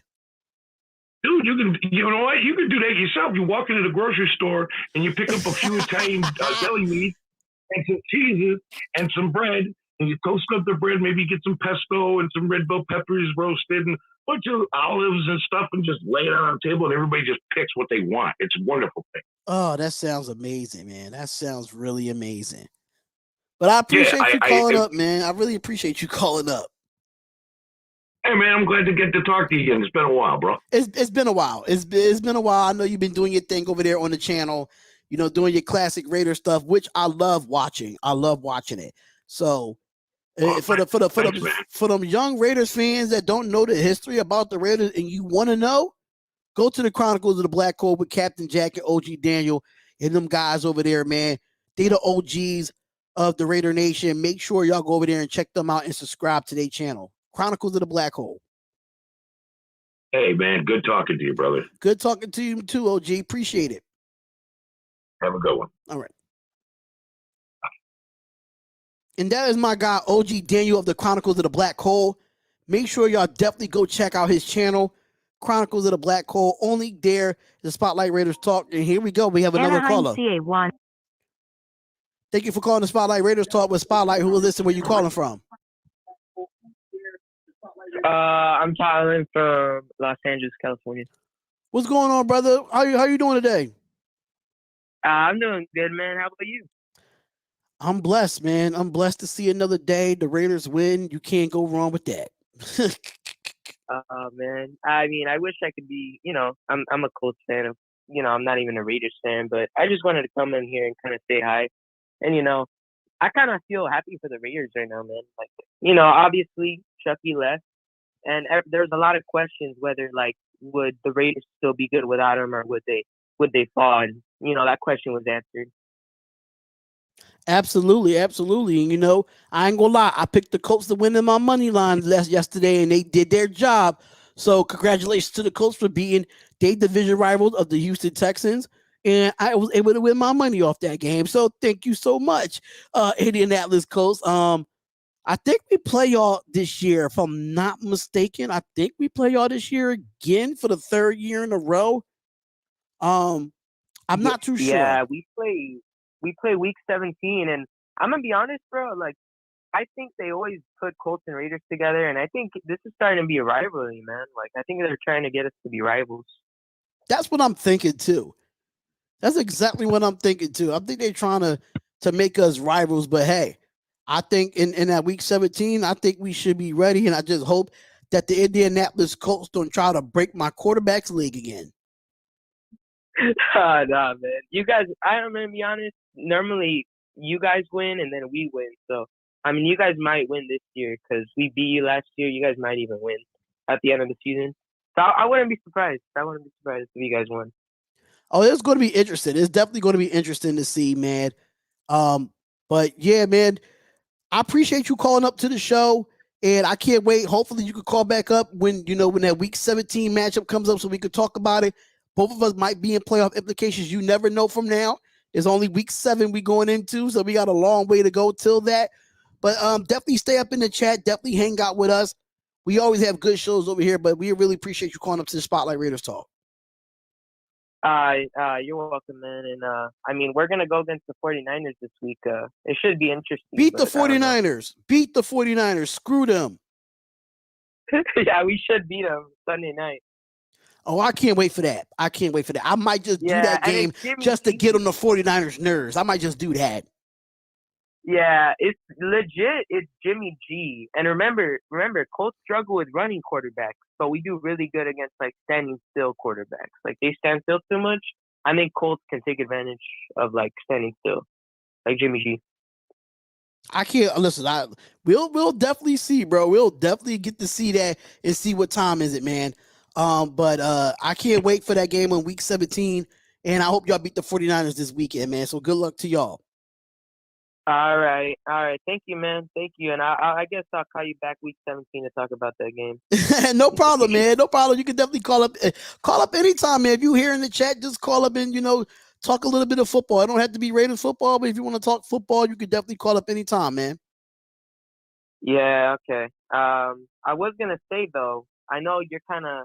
Dude, you know what? You can do that yourself. You walk into the grocery store and you pick up a few Italian deli meats and some cheeses and some bread. And you toast up the bread, maybe get some pesto and some red bell peppers roasted and a bunch of olives and stuff and just lay it out on the table and everybody just picks what they want. It's a wonderful thing. Oh, that sounds amazing, man. That sounds really amazing. But I appreciate you calling up, man. I really appreciate you calling up. Hey, man, I'm glad to get to talk to you again. It's been a while, bro. It's been a while. It's been a while. I know you've been doing your thing over there on the channel, you know, doing your classic Raider stuff, which I love watching. I love watching it. So for them young Raiders fans that don't know the history about the Raiders and you want to know, go to the Chronicles of the Black Hole with Captain Jack and OG Daniel and them guys over there, man. They the OGs of the Raider Nation. Make sure y'all go over there and check them out and subscribe to their channel. Chronicles of the Black Hole. Hey, man, good talking to you, brother. Good talking to you too, OG. Appreciate it. Have a good one. All right. And that is my guy, OG Daniel of the Chronicles of the Black Hole. Make sure y'all definitely go check out his channel, Chronicles of the Black Hole. Only there, the Spotlight Raiders Talk. And here we go. We have another caller. CA1. Thank you for calling the Spotlight Raiders Talk with Spotlight. Who is this and where you calling from? I'm calling from Los Angeles, California. What's going on, brother? How you doing today? I'm doing good, man. How about you? I'm blessed, man. I'm blessed to see another day. The Raiders win. You can't go wrong with that. Man. I mean, I wish I could be, you know, I'm a Colts fan. I'm not even a Raiders fan, but I just wanted to come in here and kind of say hi. And, I kind of feel happy for the Raiders right now, man. Like, obviously Chucky left, and there's a lot of questions whether, like, would the Raiders still be good without him, or would they fall? And, that question was answered. Absolutely. And, I ain't gonna lie. I picked the Colts to win in my money line yesterday, and they did their job. So congratulations to the Colts for beating they division rivals of the Houston Texans, and I was able to win my money off that game. So thank you so much, Indianapolis Colts. I think we play y'all this year, if I'm not mistaken. I think we play y'all this year again for the third year in a row. I'm not too sure. Yeah, we play week 17, and I'm gonna be honest, bro. Like, I think they always put Colts and Raiders together, and I think this is starting to be a rivalry, man. Like, I think they're trying to get us to be rivals. That's what I'm thinking too. That's exactly what I'm thinking too. I think they're trying to make us rivals, but hey, I think in that week 17, I think we should be ready, and I just hope that the Indianapolis Colts don't try to break my quarterback's leg again. Nah, man. You guys, I'm gonna be honest. Normally, you guys win, and then we win. So, I mean, you guys might win this year because we beat you last year. You guys might even win at the end of the season. So I wouldn't be surprised. I wouldn't be surprised if you guys won. Oh, it's going to be interesting. It's definitely going to be interesting to see, man. But yeah, man, I appreciate you calling up to the show, and I can't wait. Hopefully, you can call back up when that week 17 matchup comes up, so we could talk about it. Both of us might be in playoff implications. You never know from now. It's only week 7 we going into, so we got a long way to go till that. But definitely stay up in the chat. Definitely hang out with us. We always have good shows over here, but we really appreciate you calling up to the Spotlight Raiders Talk. You're welcome, man. And I mean, we're gonna go against the 49ers this week. It should be interesting. Beat the 49ers. Beat the 49ers. Screw them. Yeah, we should beat them Sunday night. Oh, I can't wait for that. I might just do that game just to get on the 49ers' nerves. I might just do that. Yeah, it's legit. It's Jimmy G. And remember, Colts struggle with running quarterbacks, but we do really good against like standing still quarterbacks. Like they stand still too much. I think Colts can take advantage of like standing still, like Jimmy G. I can't listen. We'll definitely see, bro. We'll definitely get to see that and see what time is it, man. But I can't wait for that game on week 17, and I hope y'all beat the 49ers this weekend, man. So good luck to y'all. All right. Thank you, man. Thank you. And I guess I'll call you back week 17 to talk about that game. No problem, man. No problem. You can definitely call up anytime, man. If you here in the chat, just call up and talk a little bit of football. I don't have to be Raiders football, but if you want to talk football, you can definitely call up anytime, man. Yeah. Okay. I was gonna say though, I know you're kind of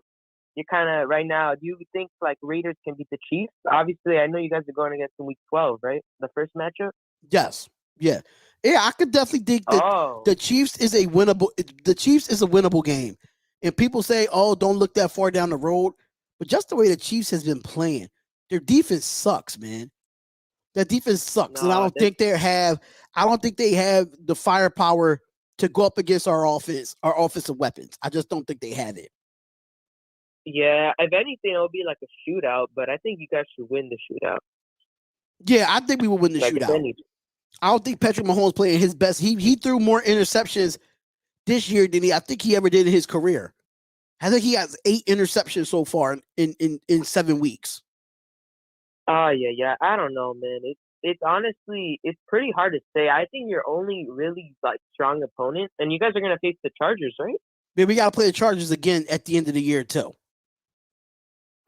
right now. Do you think like Raiders can beat the Chiefs? Obviously, I know you guys are going against in week 12, right? The first matchup. Yes. Yeah. I could definitely think that the Chiefs is a winnable game. And people say, "Oh, don't look that far down the road." But just the way the Chiefs has been playing, their defense sucks, man. Their defense sucks, and I don't think they have the firepower to go up against our offensive weapons. I just don't think they have it. Yeah, if anything, it'll be like a shootout, but I think you guys should win the shootout. Yeah, I think we will win the shootout. I don't think Patrick Mahomes playing his best. He threw more interceptions this year than I think he ever did in his career. I think he has 8 interceptions so far in 7 weeks. Oh, yeah. I don't know, man. It's honestly, it's pretty hard to say. I think you're only really like strong opponent, and you guys are gonna face the Chargers, right? Yeah, we gotta play the Chargers again at the end of the year too.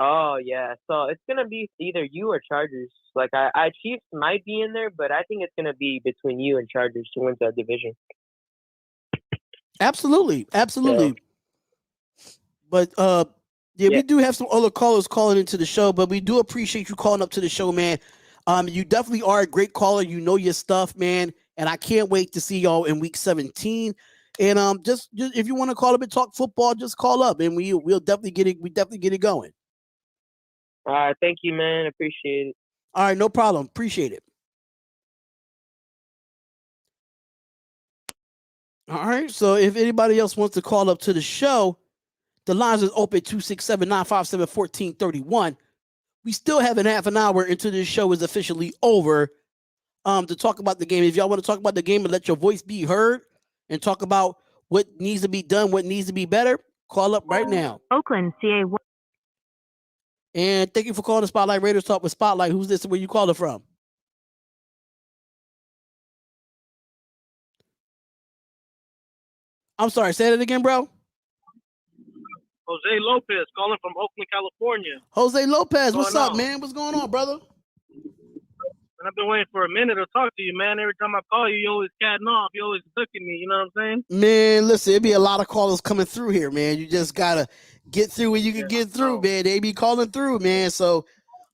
Oh yeah, so it's gonna be either you or Chargers. Like I Chiefs might be in there, but I think it's gonna be between you and Chargers to win that division. Absolutely. Yeah. But we do have some other callers calling into the show, but we do appreciate you calling up to the show, man. You definitely are a great caller. You know your stuff, man, and I can't wait to see y'all in week 17. And just if you want to call up and talk football, just call up, and we'll definitely get it. We definitely get it going. All right, thank you, man. Appreciate it. All right, no problem. Appreciate it. All right, so if anybody else wants to call up to the show, the lines is open 267-957-1431. We still have half an hour until this show is officially over to talk about the game. If y'all want to talk about the game and let your voice be heard and talk about what needs to be done, what needs to be better, call up right now. Oakland, CA. And thank you for calling the Spotlight Raiders Talk with Spotlight. Who's this and where you calling from? I'm sorry, say that again, bro. Jose Lopez calling from Oakland, California. Jose Lopez, what's Going up, on? man? What's going on, brother? And I've been waiting for a minute to talk to you, man. Every time I call you, you always catting off. You always hooking me. You know what I'm saying? Man, listen, it'd be a lot of callers coming through here, man. You just gotta get through when you can get through, man. They be calling through, man. So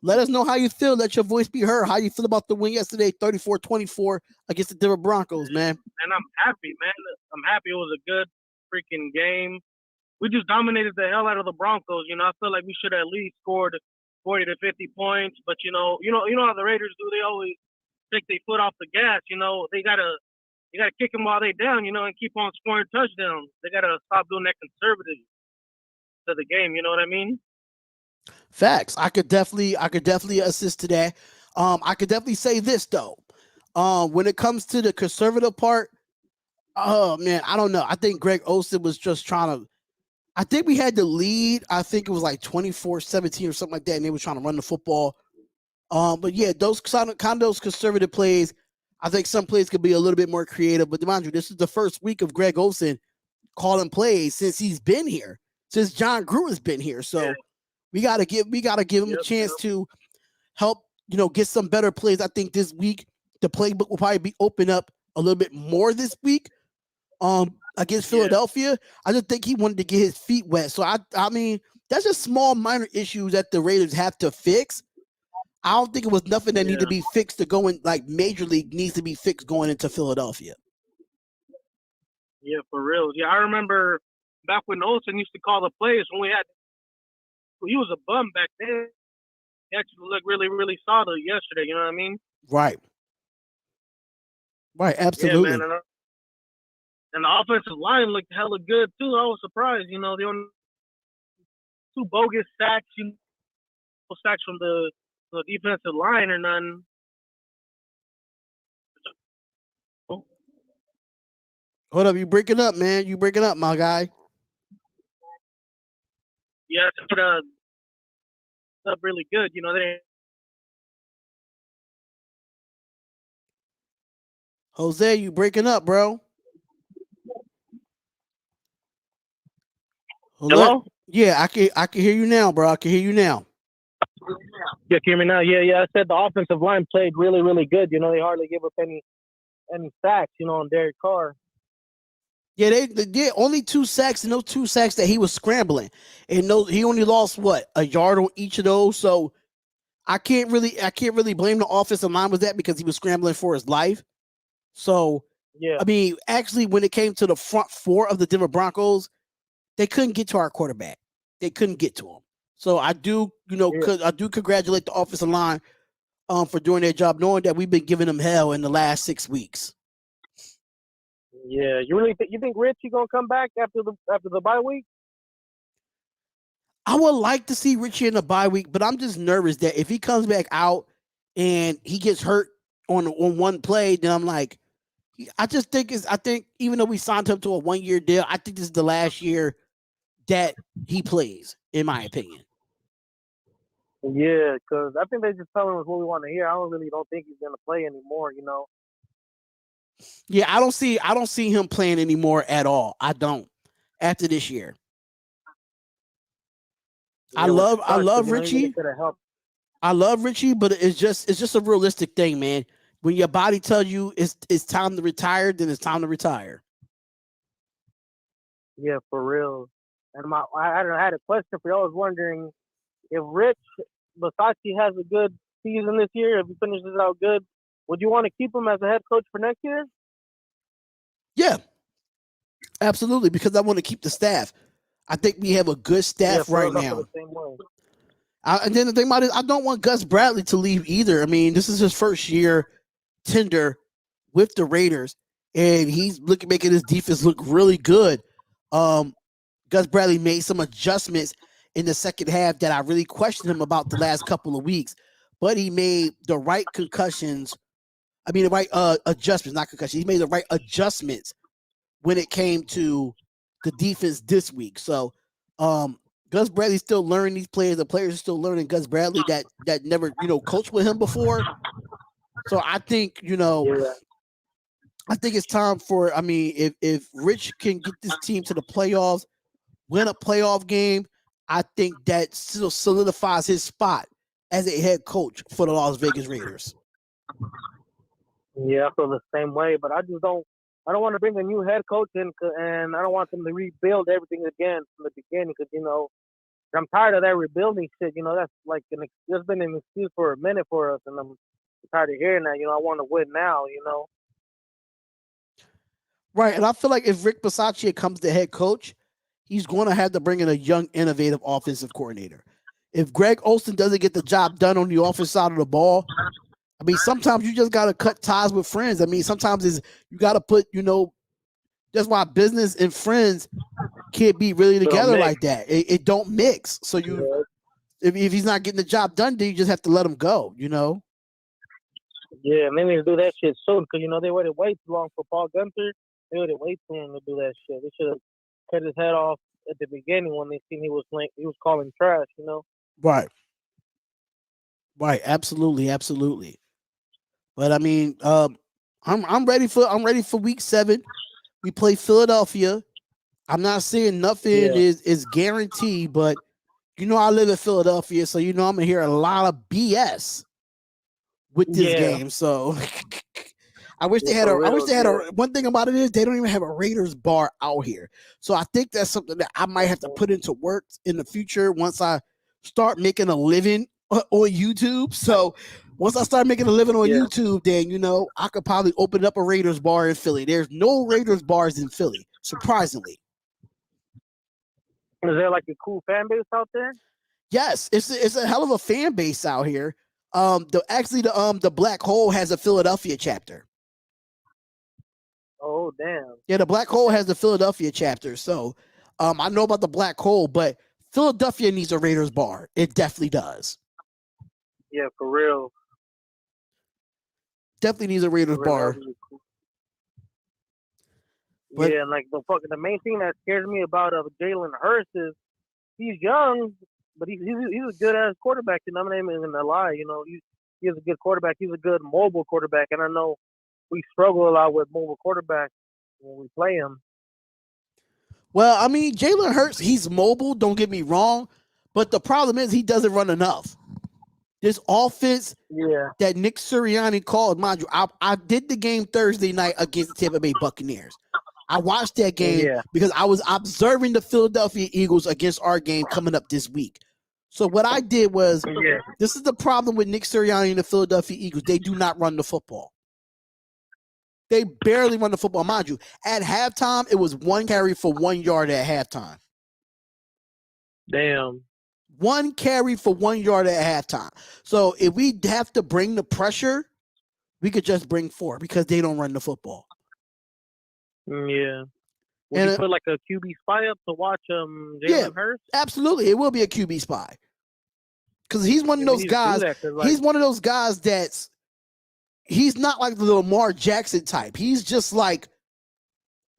let us know how you feel. Let your voice be heard. How you feel about the win yesterday, 34-24 against the Denver Broncos, man? And I'm happy, man. I'm happy. It was a good freaking game. We just dominated the hell out of the Broncos. You know, I feel like we should have at least scored 40 to 50 points. But you know how the Raiders do. They always take their foot off the gas. You know, you gotta kick them while they down. You know, and keep on scoring touchdowns. They gotta stop doing that conservative to the game. You know what I mean? Facts. I could definitely assist to that. I could definitely say this though. When it comes to the conservative part, oh man, I don't know. I think Greg Olsen was just trying to. I think we had the lead. I think it was like 24-17 or something like that, and they were trying to run the football. But yeah, those kind of those conservative plays. I think some plays could be a little bit more creative. But mind you, this is the first week of Greg Olsen calling plays since he's been here, since John Gruden's been here. So we gotta give him a chance to help, get some better plays. I think this week the playbook will probably be open up a little bit more this week. Against Philadelphia, I just think he wanted to get his feet wet. So I mean, that's just small minor issues that the Raiders have to fix. I don't think it was nothing that needed to be fixed to go in, like Major League needs to be fixed going into Philadelphia. Yeah, for real. Yeah, I remember back when Olsen used to call the plays when he was a bum back then. He actually looked really, really solid yesterday. You know what I mean? Right. Right. Absolutely. Yeah, man. And the offensive line looked hella good too. I was surprised. The only 2 bogus sacks, sacks from the defensive line or none. Hold up, you breaking up, man. You breaking up, my guy. Yeah, it's up really good. They. Jose, you breaking up, bro. Hello? Yeah, I can hear you now, bro. I can hear you now. Yeah, can you hear me now? Yeah. I said the offensive line played really, really good. They hardly give up any sacks, on Derek Carr. Yeah, they did only 2 sacks, and those 2 sacks that he was scrambling, and he only lost a yard on each of those. So I can't really blame the offensive line with that because he was scrambling for his life. So yeah, I mean, actually, when it came to the front 4 of the Denver Broncos, they couldn't get to our quarterback. They couldn't get to him. So I do, I do congratulate the offensive line for doing their job, knowing that we've been giving them hell in the last 6 weeks. Yeah, you think Richie gonna come back after the bye week? I would like to see Richie in the bye week, but I'm just nervous that if he comes back out and he gets hurt on one play, then I'm like, I think even though we signed him to a 1-year deal, I think this is the last year that he plays, in my opinion. Yeah, because I think they just telling us what we want to hear. I don't think he's gonna play anymore. Yeah, I don't see him playing anymore at all. I don't. After this year. Yeah, I love Richie. I love Richie, but it's just a realistic thing, man. When your body tells you it's time to retire, then it's time to retire. Yeah, for real. And I had a question for you. I was wondering if Rich Bisaccia has a good season this year, if he finishes out good, would you want to keep him as a head coach for next year? Yeah, absolutely, because I want to keep the staff. I think we have a good staff right now. And then the thing about it, I don't want Gus Bradley to leave either. I mean, this is his first year tender with the Raiders, and he's making his defense look really good. Gus Bradley made some adjustments in the second half that I really questioned him about the last couple of weeks, but he made the right adjustments, not concussions. He made the right adjustments when it came to the defense this week. So Gus Bradley's still learning these players. The players are still learning Gus Bradley that never, coached with him before. So I think, I think it's time for, if Rich can get this team to the playoffs win a playoff game, I think that still solidifies his spot as a head coach for the Las Vegas Raiders. Yeah, I feel the same way, but I don't want to bring a new head coach in, and I don't want them to rebuild everything again from the beginning, because, you know, I'm tired of that rebuilding shit. You know, that's like there's been an excuse for a minute for us, and I'm tired of hearing that. You know, I want to win now, you know. Right, and I feel like if Rick Bisaccia comes to head coach, he's going to have to bring in a young, innovative offensive coordinator. If Greg Olson doesn't get the job done on the offensive side of the ball, I mean, sometimes you just got to cut ties with friends. I mean, sometimes you got to put, you know, that's why business and friends can't be really together like that. It don't mix. So if he's not getting the job done, then you just have to let him go, you know? Yeah, and they need to do that shit soon, because, you know, they waited way too long for Paul Gunther. They waited way too long to do that shit. They should have cut his head off at the beginning when they seen he was calling trash, you know? Right. Right. Absolutely. Absolutely. But I mean, I'm ready for week 7. We play Philadelphia. I'm not saying nothing is guaranteed, but you know I live in Philadelphia, so you know I'm gonna hear a lot of BS with this game. So I wish they had one thing about it is they don't even have a Raiders bar out here. So I think that's something that I might have to put into work in the future once I start making a living on YouTube. So once I start making a living on YouTube, then, you know, I could probably open up a Raiders bar in Philly. There's no Raiders bars in Philly, surprisingly. Is there like a cool fan base out there? Yes, it's a hell of a fan base out here. The Black Hole has a Philadelphia chapter. Oh, damn. Yeah, the Black Hole has the Philadelphia chapter. So I know about the Black Hole, but Philadelphia needs a Raiders bar. It definitely does. Yeah, for real. Definitely needs a Raiders bar. Cool. But, yeah, and like the main thing that scares me about Jalen Hurts is he's young, but he's a good ass quarterback. You know, I'm not even gonna lie. You know, he's a good quarterback. He's a good mobile quarterback, and I know we struggle a lot with mobile quarterbacks when we play him. Well, I mean, Jalen Hurts, he's mobile. Don't get me wrong, but the problem is he doesn't run enough. This offense that Nick Sirianni called, mind you, I did the game Thursday night against the Tampa Bay Buccaneers. I watched that game because I was observing the Philadelphia Eagles against our game coming up this week. So what I did was, this is the problem with Nick Sirianni and the Philadelphia Eagles. They do not run the football. They barely run the football. Mind you, at halftime, it was 1 carry for 1 yard at halftime. Damn. 1 carry for 1 yard at halftime. So if we have to bring the pressure, we could just bring 4 because they don't run the football. Yeah. Would you put like a QB spy up to watch Jalen Hurts? Absolutely. It will be a QB spy. Because he's one of those guys. He's one of those guys he's not like the Lamar Jackson type. He's just like,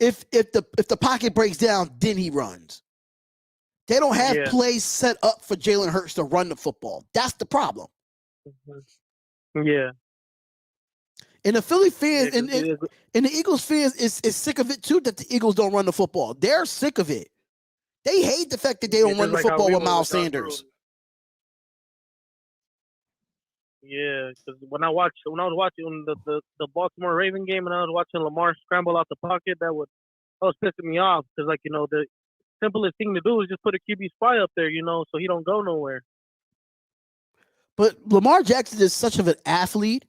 if the pocket breaks down, then he runs. They don't have plays set up for Jalen Hurts to run the football. That's the problem. Yeah. And the Philly fans and the Eagles fans is sick of it too that the Eagles don't run the football. They're sick of it. They hate the fact that they don't run the football with Miles Sanders. Yeah, because when I was watching the Baltimore Raven game and I was watching Lamar scramble out the pocket, that was pissing me off because, like, you know, the simplest thing to do is just put a QB spy up there, you know, so he don't go nowhere. But Lamar Jackson is such of an athlete.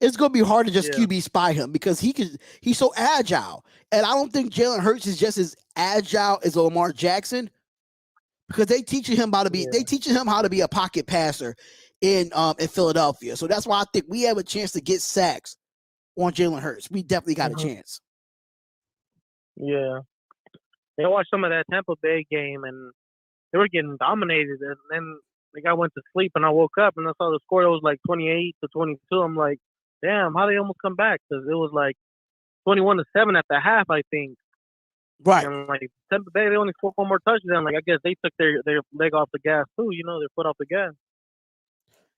It's going to be hard to just QB spy him because he's so agile. And I don't think Jalen Hurts is just as agile as Lamar Jackson because they teaching him how to be a pocket passer in Philadelphia. So that's why I think we have a chance to get sacks on Jalen Hurts. We definitely got a chance. Yeah. I watched some of that Tampa Bay game and they were getting dominated. And then like I went to sleep and I woke up and I saw the score. It was like 28-22. I'm like, damn, how they almost come back? Because it was like 21-7 at the half, I think. Right. And like Tampa Bay, they only scored 1 more touchdown. Like I guess they took their leg off the gas too. You know, their foot off the gas.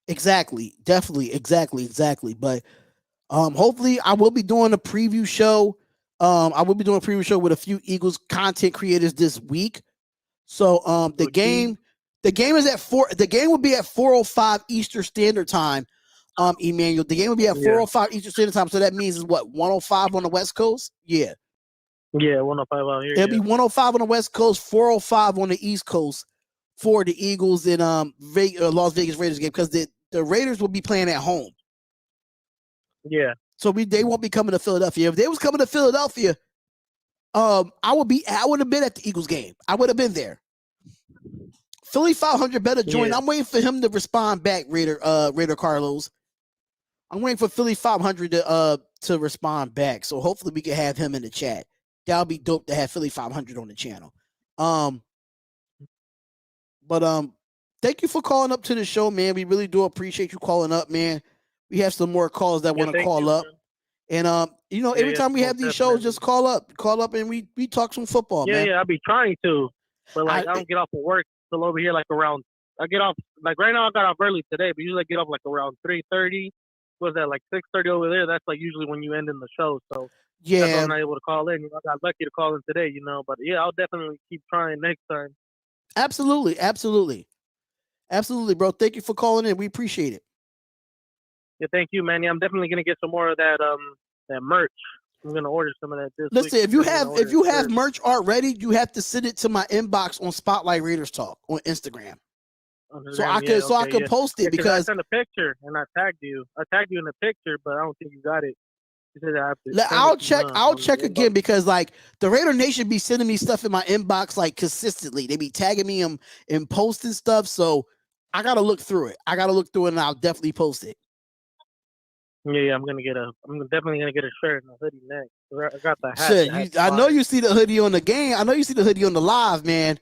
Exactly. Definitely. Exactly. But hopefully I will be doing a preview show. I will be doing a preview show with a few Eagles content creators this week. So the game is at 4. The game will be at 4:05 Eastern Standard Time. Emmanuel, the game will be at 4:05 Eastern Standard Time. So that means is what 1:05 on the West Coast. Yeah. Yeah, 105 out here. It'll be 1:05 on the West Coast, 4:05 on the East Coast for the Eagles and Las Vegas Raiders game because the Raiders will be playing at home. Yeah. So they won't be coming to Philadelphia. If they was coming to Philadelphia, I would have been at the Eagles game. I would have been there. Philly 500 better join. Yeah. I'm waiting for him to respond back, Raider Carlos. I'm waiting for Philly 500 to respond back. So hopefully we can have him in the chat. That would be dope to have Philly 500 on the channel. But thank you for calling up to the show, man. We really do appreciate you calling up, man. We have some more calls that want to call up. Man. And every time we have these shows, just call up and we talk some football, man. Yeah, I'll be trying to. But I don't get off of work till over here like around I get off like right now I got off early today, but usually I get off like around 3:30. Was that like 6:30 over there? That's like usually when you end in the show. So yeah, that's why I'm not able to call in. I got lucky to call in today, But yeah, I'll definitely keep trying next time. Absolutely, bro. Thank you for calling in. We appreciate it. Yeah, thank you, man. Yeah, I'm definitely gonna get some more of that merch. I'm gonna order some of that this week. Listen, if you have merch already, you have to send it to my inbox on Spotlight Raiders Talk on Instagram. So I can post it because I sent a picture and I tagged you. I tagged you in the picture, but I don't think you got it. You said I have to I'll check again because like the Raider Nation be sending me stuff in my inbox like consistently. They be tagging me and posting stuff. So I gotta look through it. And I'll definitely post it. Yeah, I'm definitely gonna get a shirt and a hoodie next. I got the hat. I know you see the hoodie on the game. I know you see the hoodie on the live, man.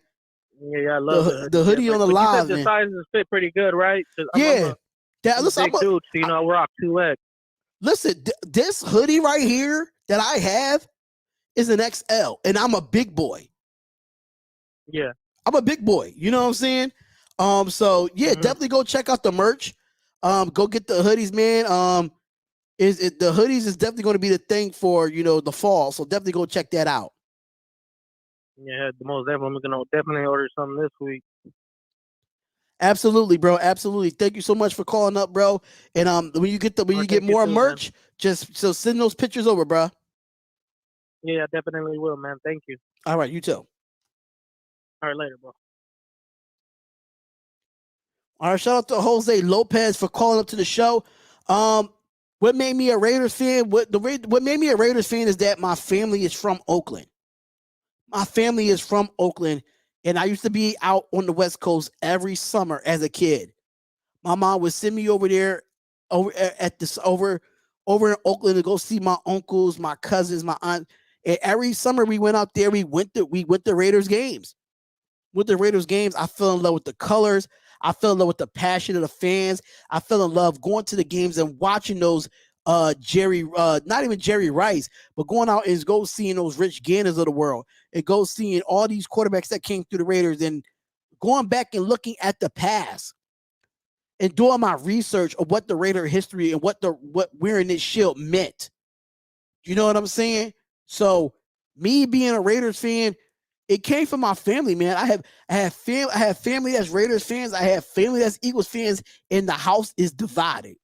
Yeah, I love the hoodie on the live, man. The sizes fit pretty good, right? Yeah. Listen, big dude, so I rock 2X. Listen, this hoodie right here that I have is an XL, and I'm a big boy. Yeah. I'm a big boy. You know what I'm saying? So yeah, definitely go check out the merch. Go get the hoodies, man. The hoodies is definitely going to be the thing for the fall. So definitely go check that out. Yeah, the most definitely. I'm gonna definitely order something this week. Absolutely, bro. Absolutely. Thank you so much for calling up, bro. And when you get more merch, man, just send those pictures over, bro. Yeah, I definitely will, man. Thank you. All right, you too. All right, later, bro. All right, shout out to Jose Lopez for calling up to the show. What made me a Raiders fan? What made me a Raiders fan is that my family is from Oakland. My family is from Oakland, and I used to be out on the West Coast every summer as a kid. My mom would send me over there, over in Oakland to go see my uncles, my cousins, my aunt. And every summer we went out there. We went to Raiders games. With the Raiders games, I fell in love with the colors. I fell in love with the passion of the fans. I fell in love going to the games and watching those not even Jerry Rice, but going out and go seeing those Rich Gannons of the world and go seeing all these quarterbacks that came through the Raiders and going back and looking at the past and doing my research of what the Raider history and what wearing this shield meant. You know what I'm saying? So me being a Raiders fan, it came from my family, man. I have family that's Raiders fans. I have family that's Eagles fans, and the house is divided.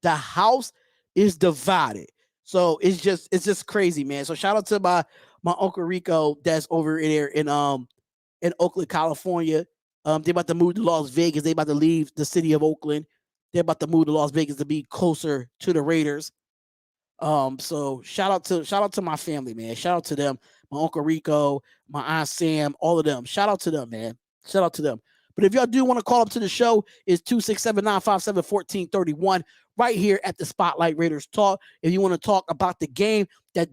The house is divided. So it's just crazy, man. So shout out to my Uncle Rico that's over there in Oakland, California. They're about to move to Las Vegas. They're about to leave the city of Oakland. They're about to move to Las Vegas to be closer to the Raiders. So shout out to my family, man. Shout out to them. My Uncle Rico, my Aunt Sam, all of them. Shout out to them, man. Shout out to them. But if y'all do want to call up to the show, it's 267-957-1431 right here at the Spotlight Raiders Talk. If you want to talk about the game that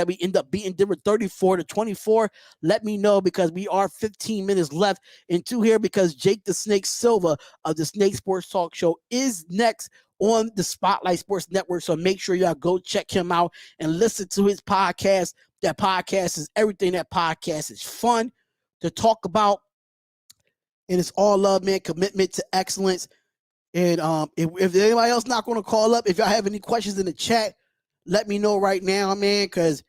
we end up beating Denver 34-24, let me know because we are 15 minutes left into here because Jake the Snake Silva of the Snake Sports Talk Show is next on the Spotlight Sports Network. So make sure y'all go check him out and listen to his podcast. That podcast is everything. That podcast is fun to talk about. And it's all love, man, commitment to excellence. And if anybody else not going to call up, if y'all have any questions in the chat, let me know right now, man, because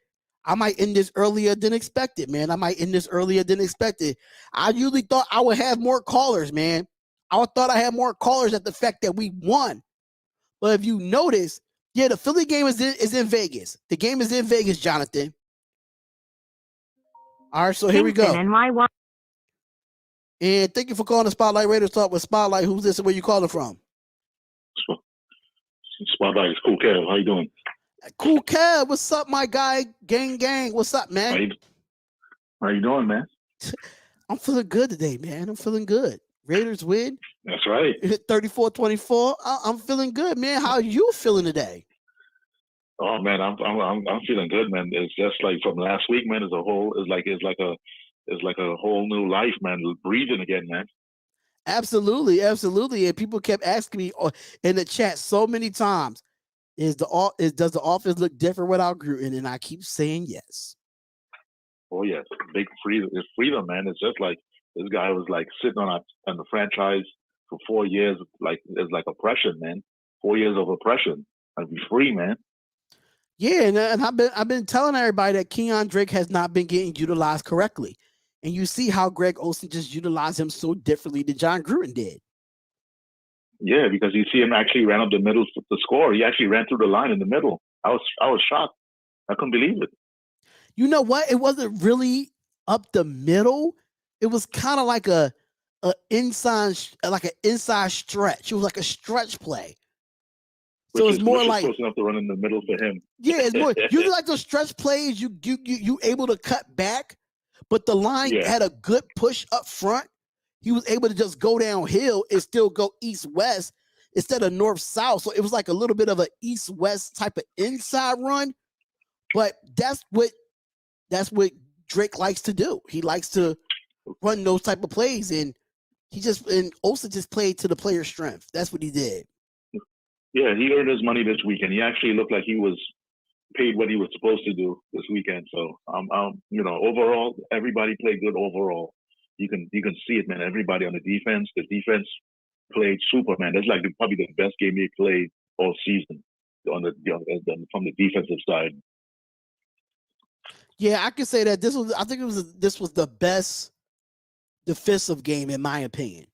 I might end this earlier than expected, man. I might end this earlier than expected. I usually thought I would have more callers, man. I thought I had more callers at the fact that we won. But if you notice, yeah, the Philly game is in Vegas. The game is in Vegas, Jonathan. All right, so here we go. And thank you for calling the Spotlight Raiders Talk with Spotlight. Who's this and where you calling from? Spotlight, it's Cool Kev. How you doing? Cool Kev, what's up, my guy? Gang, what's up, man? How you doing, man? I'm feeling good today, man. I'm feeling good. Raiders win. That's right. 34-24. I'm feeling good, man. How are you feeling today? Oh man, I'm feeling good, man. It's just like from last week, man. It's like a whole new life, man. Breathing again, man. Absolutely. And people kept asking me in the chat so many times, does the offense look different without Gruden? And I keep saying yes. Oh yes, big freedom. It's freedom, man. It's just like this guy was like sitting on the franchise for 4 years, like it's like oppression, man. 4 years of oppression. I'd be free, man. Yeah, and I've been telling everybody that Kenyon Drake has not been getting utilized correctly. And you see how Greg Olsen just utilized him so differently than John Gruden did. Yeah, because you see him actually ran up the middle to score. He actually ran through the line in the middle. I was shocked. I couldn't believe it. You know what? It wasn't really up the middle. It was kind of like an inside stretch. It was like a stretch play. So it's more like close enough to run in the middle for him. Yeah, it's more usually like those stretch plays. You able to cut back, but the line had a good push up front. He was able to just go downhill and still go east-west instead of north-south. So it was like a little bit of an east-west type of inside run. But that's what Drake likes to do. He likes to run those type of plays, and Olsen just played to the player's strength. That's what he did. Yeah, he earned his money this weekend. He actually looked like he was paid what he was supposed to do this weekend. So, overall, everybody played good overall. You can see it, man. Everybody on the defense played super, man. That's like probably the best game they played all season from the defensive side. Yeah, I can say that this was the best defensive game in my opinion.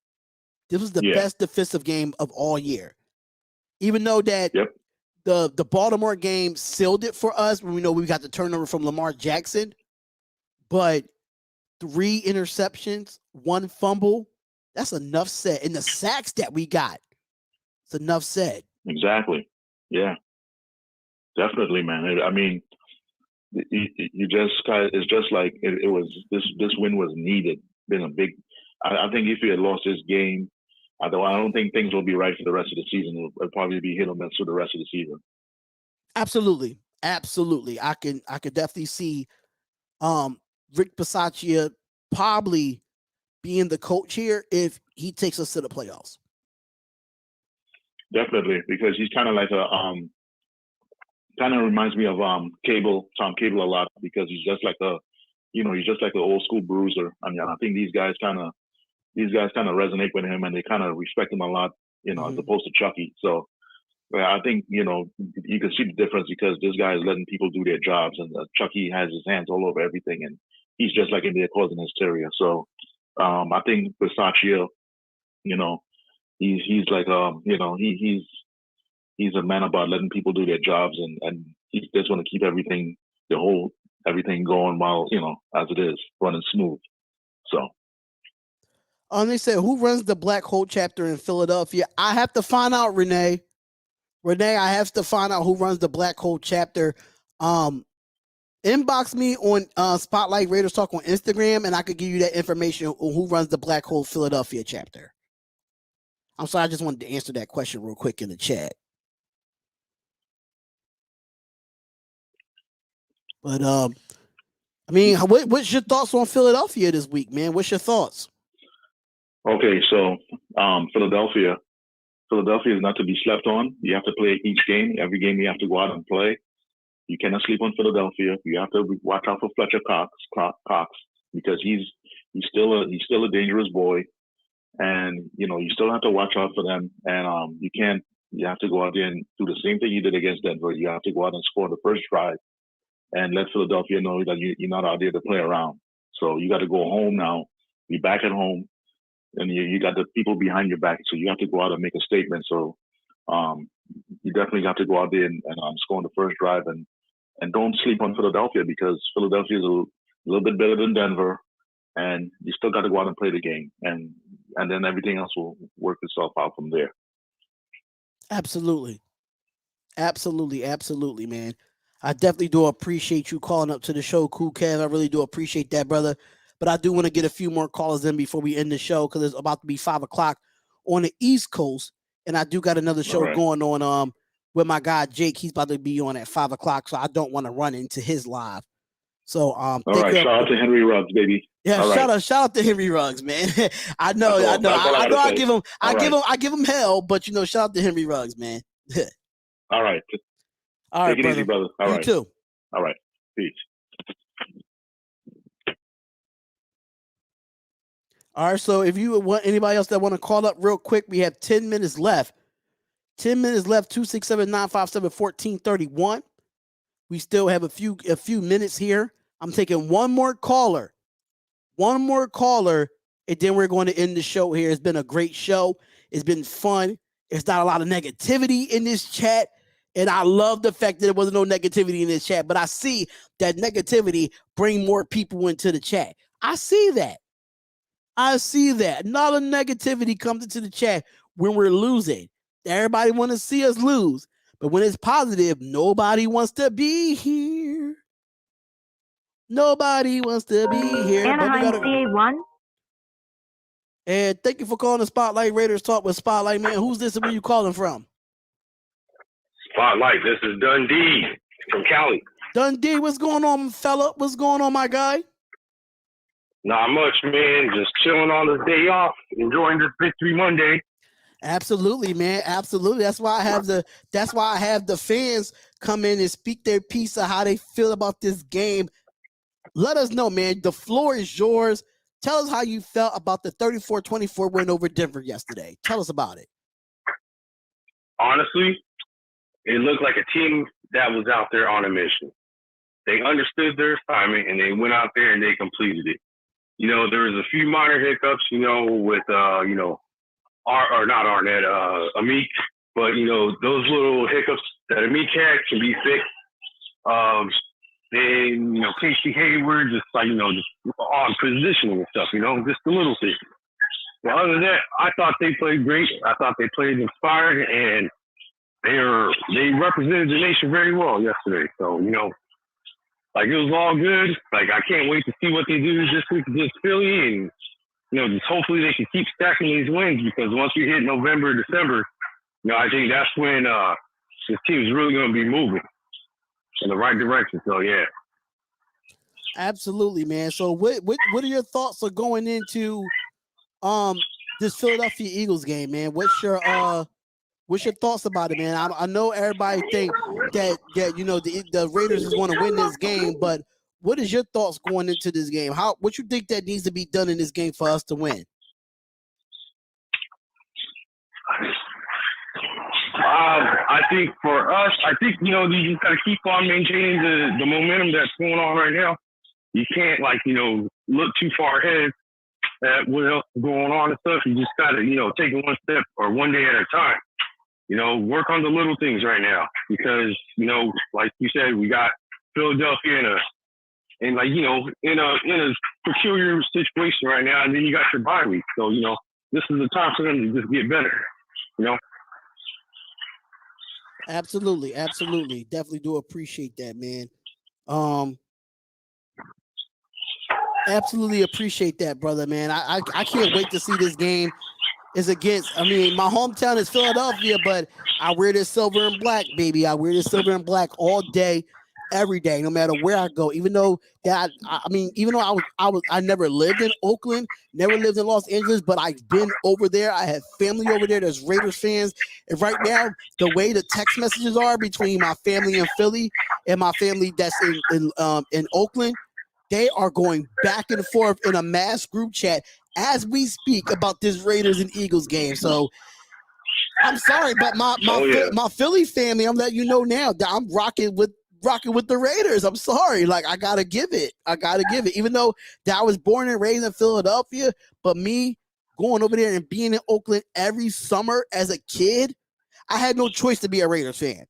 This was the best defensive game of all year. Even though that the Baltimore game sealed it for us when we know we got the turnover from Lamar Jackson, but 3 interceptions, 1 fumble, that's enough said. And the sacks that we got, it's enough said. Exactly. Yeah. Definitely, man. I mean, it's just like it was. This win was needed. Been a big. I think if we had lost this game, I don't think things will be right for the rest of the season. It'll probably be hit or miss for the rest of the season. Absolutely. I can definitely see Rick Bisaccia probably being the coach here if he takes us to the playoffs. Definitely, because he's kind of like kind of reminds me of Tom Cable a lot, because he's just like he's just like an old school bruiser. I mean, I think these guys kind of resonate with him, and they kind of respect him a lot, as opposed to Chucky. So I think, you can see the difference, because this guy is letting people do their jobs, and Chucky has his hands all over everything, and he's just like in there causing hysteria. So I think Bisaccia, he's like, he's a man about letting people do their jobs, and he's just want to keep everything going while, as it is, running smooth. So. They said, who runs the Black Hole chapter in Philadelphia? I have to find out, Renee. I have to find out who runs the Black Hole chapter. Inbox me on Spotlight Raiders Talk on Instagram, and I could give you that information on who runs the Black Hole Philadelphia chapter. I'm sorry, I just wanted to answer that question real quick in the chat. But what's your thoughts on Philadelphia this week, man? What's your thoughts? Okay, so Philadelphia is not to be slept on. You have to play each game. Every game you have to go out and play. You cannot sleep on Philadelphia. You have to watch out for Fletcher Cox, because he's still a dangerous boy, and you still have to watch out for them. And you have to go out there and do the same thing you did against Denver. You have to go out and score the first drive. and let Philadelphia know that you're not out there to play around. So you got to go home now. Be back at home, and you got the people behind your back. So you have to go out and make a statement. So you definitely have to go out there and score on the first drive, and don't sleep on Philadelphia, because Philadelphia is a little bit better than Denver, and you still got to go out and play the game, and then everything else will work itself out from there. Absolutely, man. I definitely do appreciate you calling up to the show, Cool Kev. I really do appreciate that, brother. But I do want to get a few more callers in before we end the show, because it's about to be 5 o'clock on the East Coast, and I do got another show going on with my guy Jake. He's about to be on at 5 o'clock, so I don't want to run into his live. So all right, shout out to Henry Ruggs, baby. Yeah, shout out to Henry Ruggs, man. I know. I give him hell, but shout out to Henry Ruggs, man. All right. Take it easy, brother. All right. You too. All right. Peace. All right, so if you want anybody else that want to call up real quick, we have 10 minutes left. 10 minutes left, 267-957-1431. We still have a few minutes here. I'm taking one more caller, and then we're going to end the show here. It's been a great show. It's been fun. There's not a lot of negativity in this chat, and I love the fact that there wasn't no negativity in this chat, but I see that negativity bring more people into the chat. I see that. Not a negativity comes into the chat when we're losing. Everybody want to see us lose, but when it's positive, nobody wants to be here. Anaheim CA1. And thank you for calling the Spotlight Raiders Talk with Spotlight, man. Who's this and where you calling from? Spotlight, this is Dundee from Cali. Dundee, what's going on, fella? What's going on, my guy? Not much, man. Just chilling on this day off, enjoying this Victory Monday. Absolutely, man. Absolutely. That's why I have the fans come in and speak their piece of how they feel about this game. Let us know, man. The floor is yours. Tell us how you felt about the 34-24 win over Denver yesterday. Tell us about it. Honestly, it looked like a team that was out there on a mission. They understood their assignment, and they went out there and they completed it. There was a few minor hiccups, with, Amik, but, those little hiccups that Amik had can be fixed. Then, Casey Hayward, just on positioning and stuff, just the little things. But other than that, I thought they played great. I thought they played inspired, and they represented the nation very well yesterday. So, it was all good. I can't wait to see what they do this week against Philly, and, just hopefully they can keep stacking these wins, because once we hit November, December, I think that's when this team is really going to be moving in the right direction. So, yeah. Absolutely, man. So what are your thoughts of going into this Philadelphia Eagles game, man? What's your thoughts about it, man? I know everybody think that the Raiders is going to win this game, but what is your thoughts going into this game? What you think that needs to be done in this game for us to win? I think for us, you just got to keep on maintaining the momentum that's going on right now. You can't look too far ahead at what else is going on and stuff. You just got to take it one step or one day at a time. Work on the little things right now, because like you said, we got Philadelphia in a peculiar situation right now, and then you got your bye week. So this is the time for them to just get better. Absolutely. Definitely do appreciate that, man. Absolutely appreciate that, brother, man. I can't wait to see this game. Is against, my hometown is Philadelphia, but I wear this silver and black, baby. I wear this silver and black all day, every day, no matter where I go. Even though I never lived in Oakland, never lived in Los Angeles, but I've been over there. I have family over there. There's Raiders fans, and right now, the way the text messages are between my family in Philly and my family that's in Oakland, they are going back and forth in a mass group chat as we speak about this Raiders and Eagles game. So I'm sorry, but my Philly family, I'm letting you know now that I'm rocking with rocking with the Raiders. I'm sorry. Like, I gotta give it. Even though that I was born and raised in Philadelphia, but me going over there and being in Oakland every summer as a kid, I had no choice to be a Raiders fan.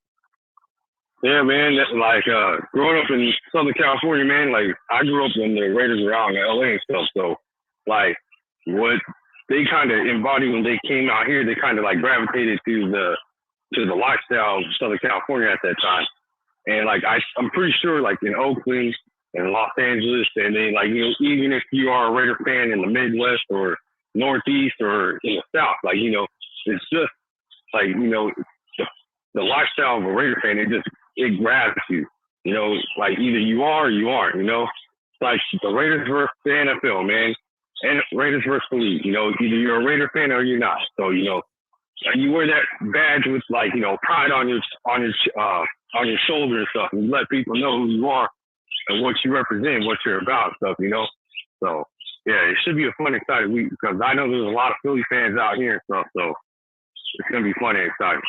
Yeah, man. That's like growing up in Southern California, man. Like I grew up when the Raiders were out in LA and stuff. So, like, what they kind of embodied when they came out here, they kind of like gravitated to the lifestyle of Southern California at that time. And like I'm pretty sure, like in Oakland and Los Angeles, and then like even if you are a Raider fan in the Midwest or Northeast or in the South, like it's just like the lifestyle of a Raider fan. It grabs you, like either you are or you aren't, like the Raiders versus the NFL, man, and Raiders versus the league, either you're a Raider fan or you're not. So, and you wear that badge with like, pride on your shoulder and stuff, and you let people know who you are and what you represent, what you're about and stuff, So, yeah, it should be a fun, exciting week because I know there's a lot of Philly fans out here and stuff, so it's going to be fun and exciting.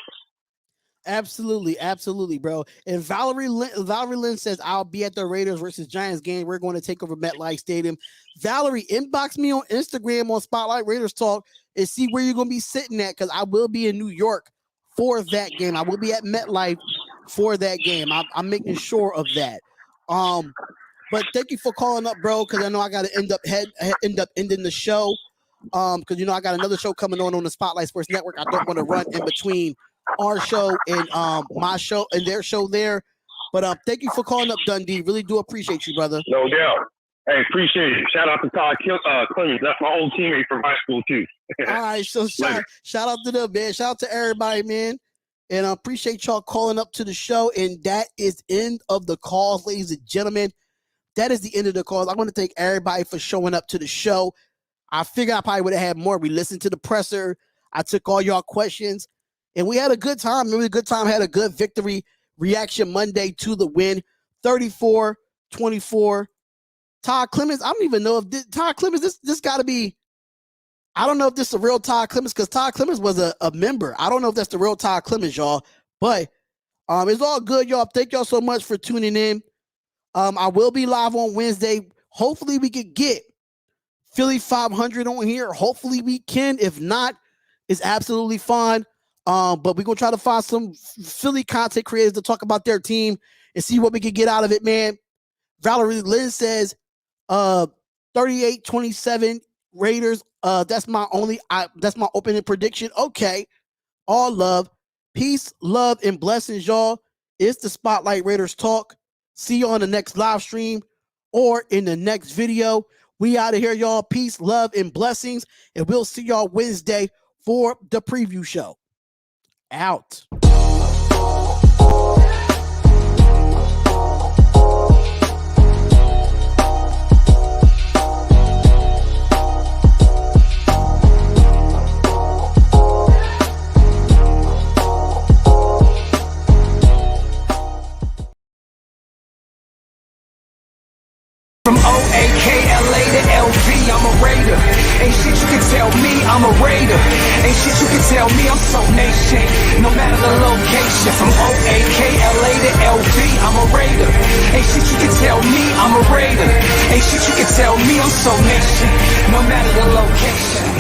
Absolutely, bro. And Valerie Lynn says, I'll be at the Raiders versus Giants game. We're going to take over MetLife Stadium. Valerie, inbox me on Instagram on Spotlight Raiders Talk and see where you're going to be sitting at, because I will be in New York for that game. I will be at MetLife for that game. I'm making sure of that. But thank you for calling up, bro, because I know I got to end up ending the show, because I got another show coming on the Spotlight Sports Network. I don't want to run in between our show and my show and their show there. But thank you for calling up, Dundee. Really do appreciate you, brother. No doubt. Hey, appreciate it. Shout out to Todd Clemens. That's my old teammate from high school too. All right, so shout out to them, man. Shout out to everybody, man. And I appreciate y'all calling up to the show. And that is end of the calls, ladies and gentlemen. That is the end of the calls. I want to thank everybody for showing up to the show. I figured I probably would have had more. We listened to the presser. I took all y'all questions. And we had a good time. It was a good time. Had a good victory reaction Monday to the win. 34-24. Todd Clemens, I don't even know if Todd Clemens, this got to be, I don't know if this is a real Todd Clemens, because Todd Clemens was a member. I don't know if that's the real Todd Clemens, y'all. But it's all good, y'all. Thank y'all so much for tuning in. I will be live on Wednesday. Hopefully we can get Philly 500 on here. Hopefully we can. If not, it's absolutely fine. But we're going to try to find some Philly content creators to talk about their team and see what we can get out of it, man. Valerie Lynn says 38-27 Raiders. That's my opening prediction. Okay. All love. Peace, love, and blessings, y'all. It's the Spotlight Raiders Talk. See you on the next live stream or in the next video. We out of here, y'all. Peace, love, and blessings. And we'll see y'all Wednesday for the preview show. Out. From O-A-K-L-A to L-V, I'm a Raider. Ain't shit you can tell me, I'm a Raider. Ain't shit you can tell me, I'm so nation. No matter the location. From O-A-K-L-A to L-V, I'm a Raider. Ain't shit you can tell me, I'm a Raider. Ain't shit you can tell me, I'm so nation. No matter the location.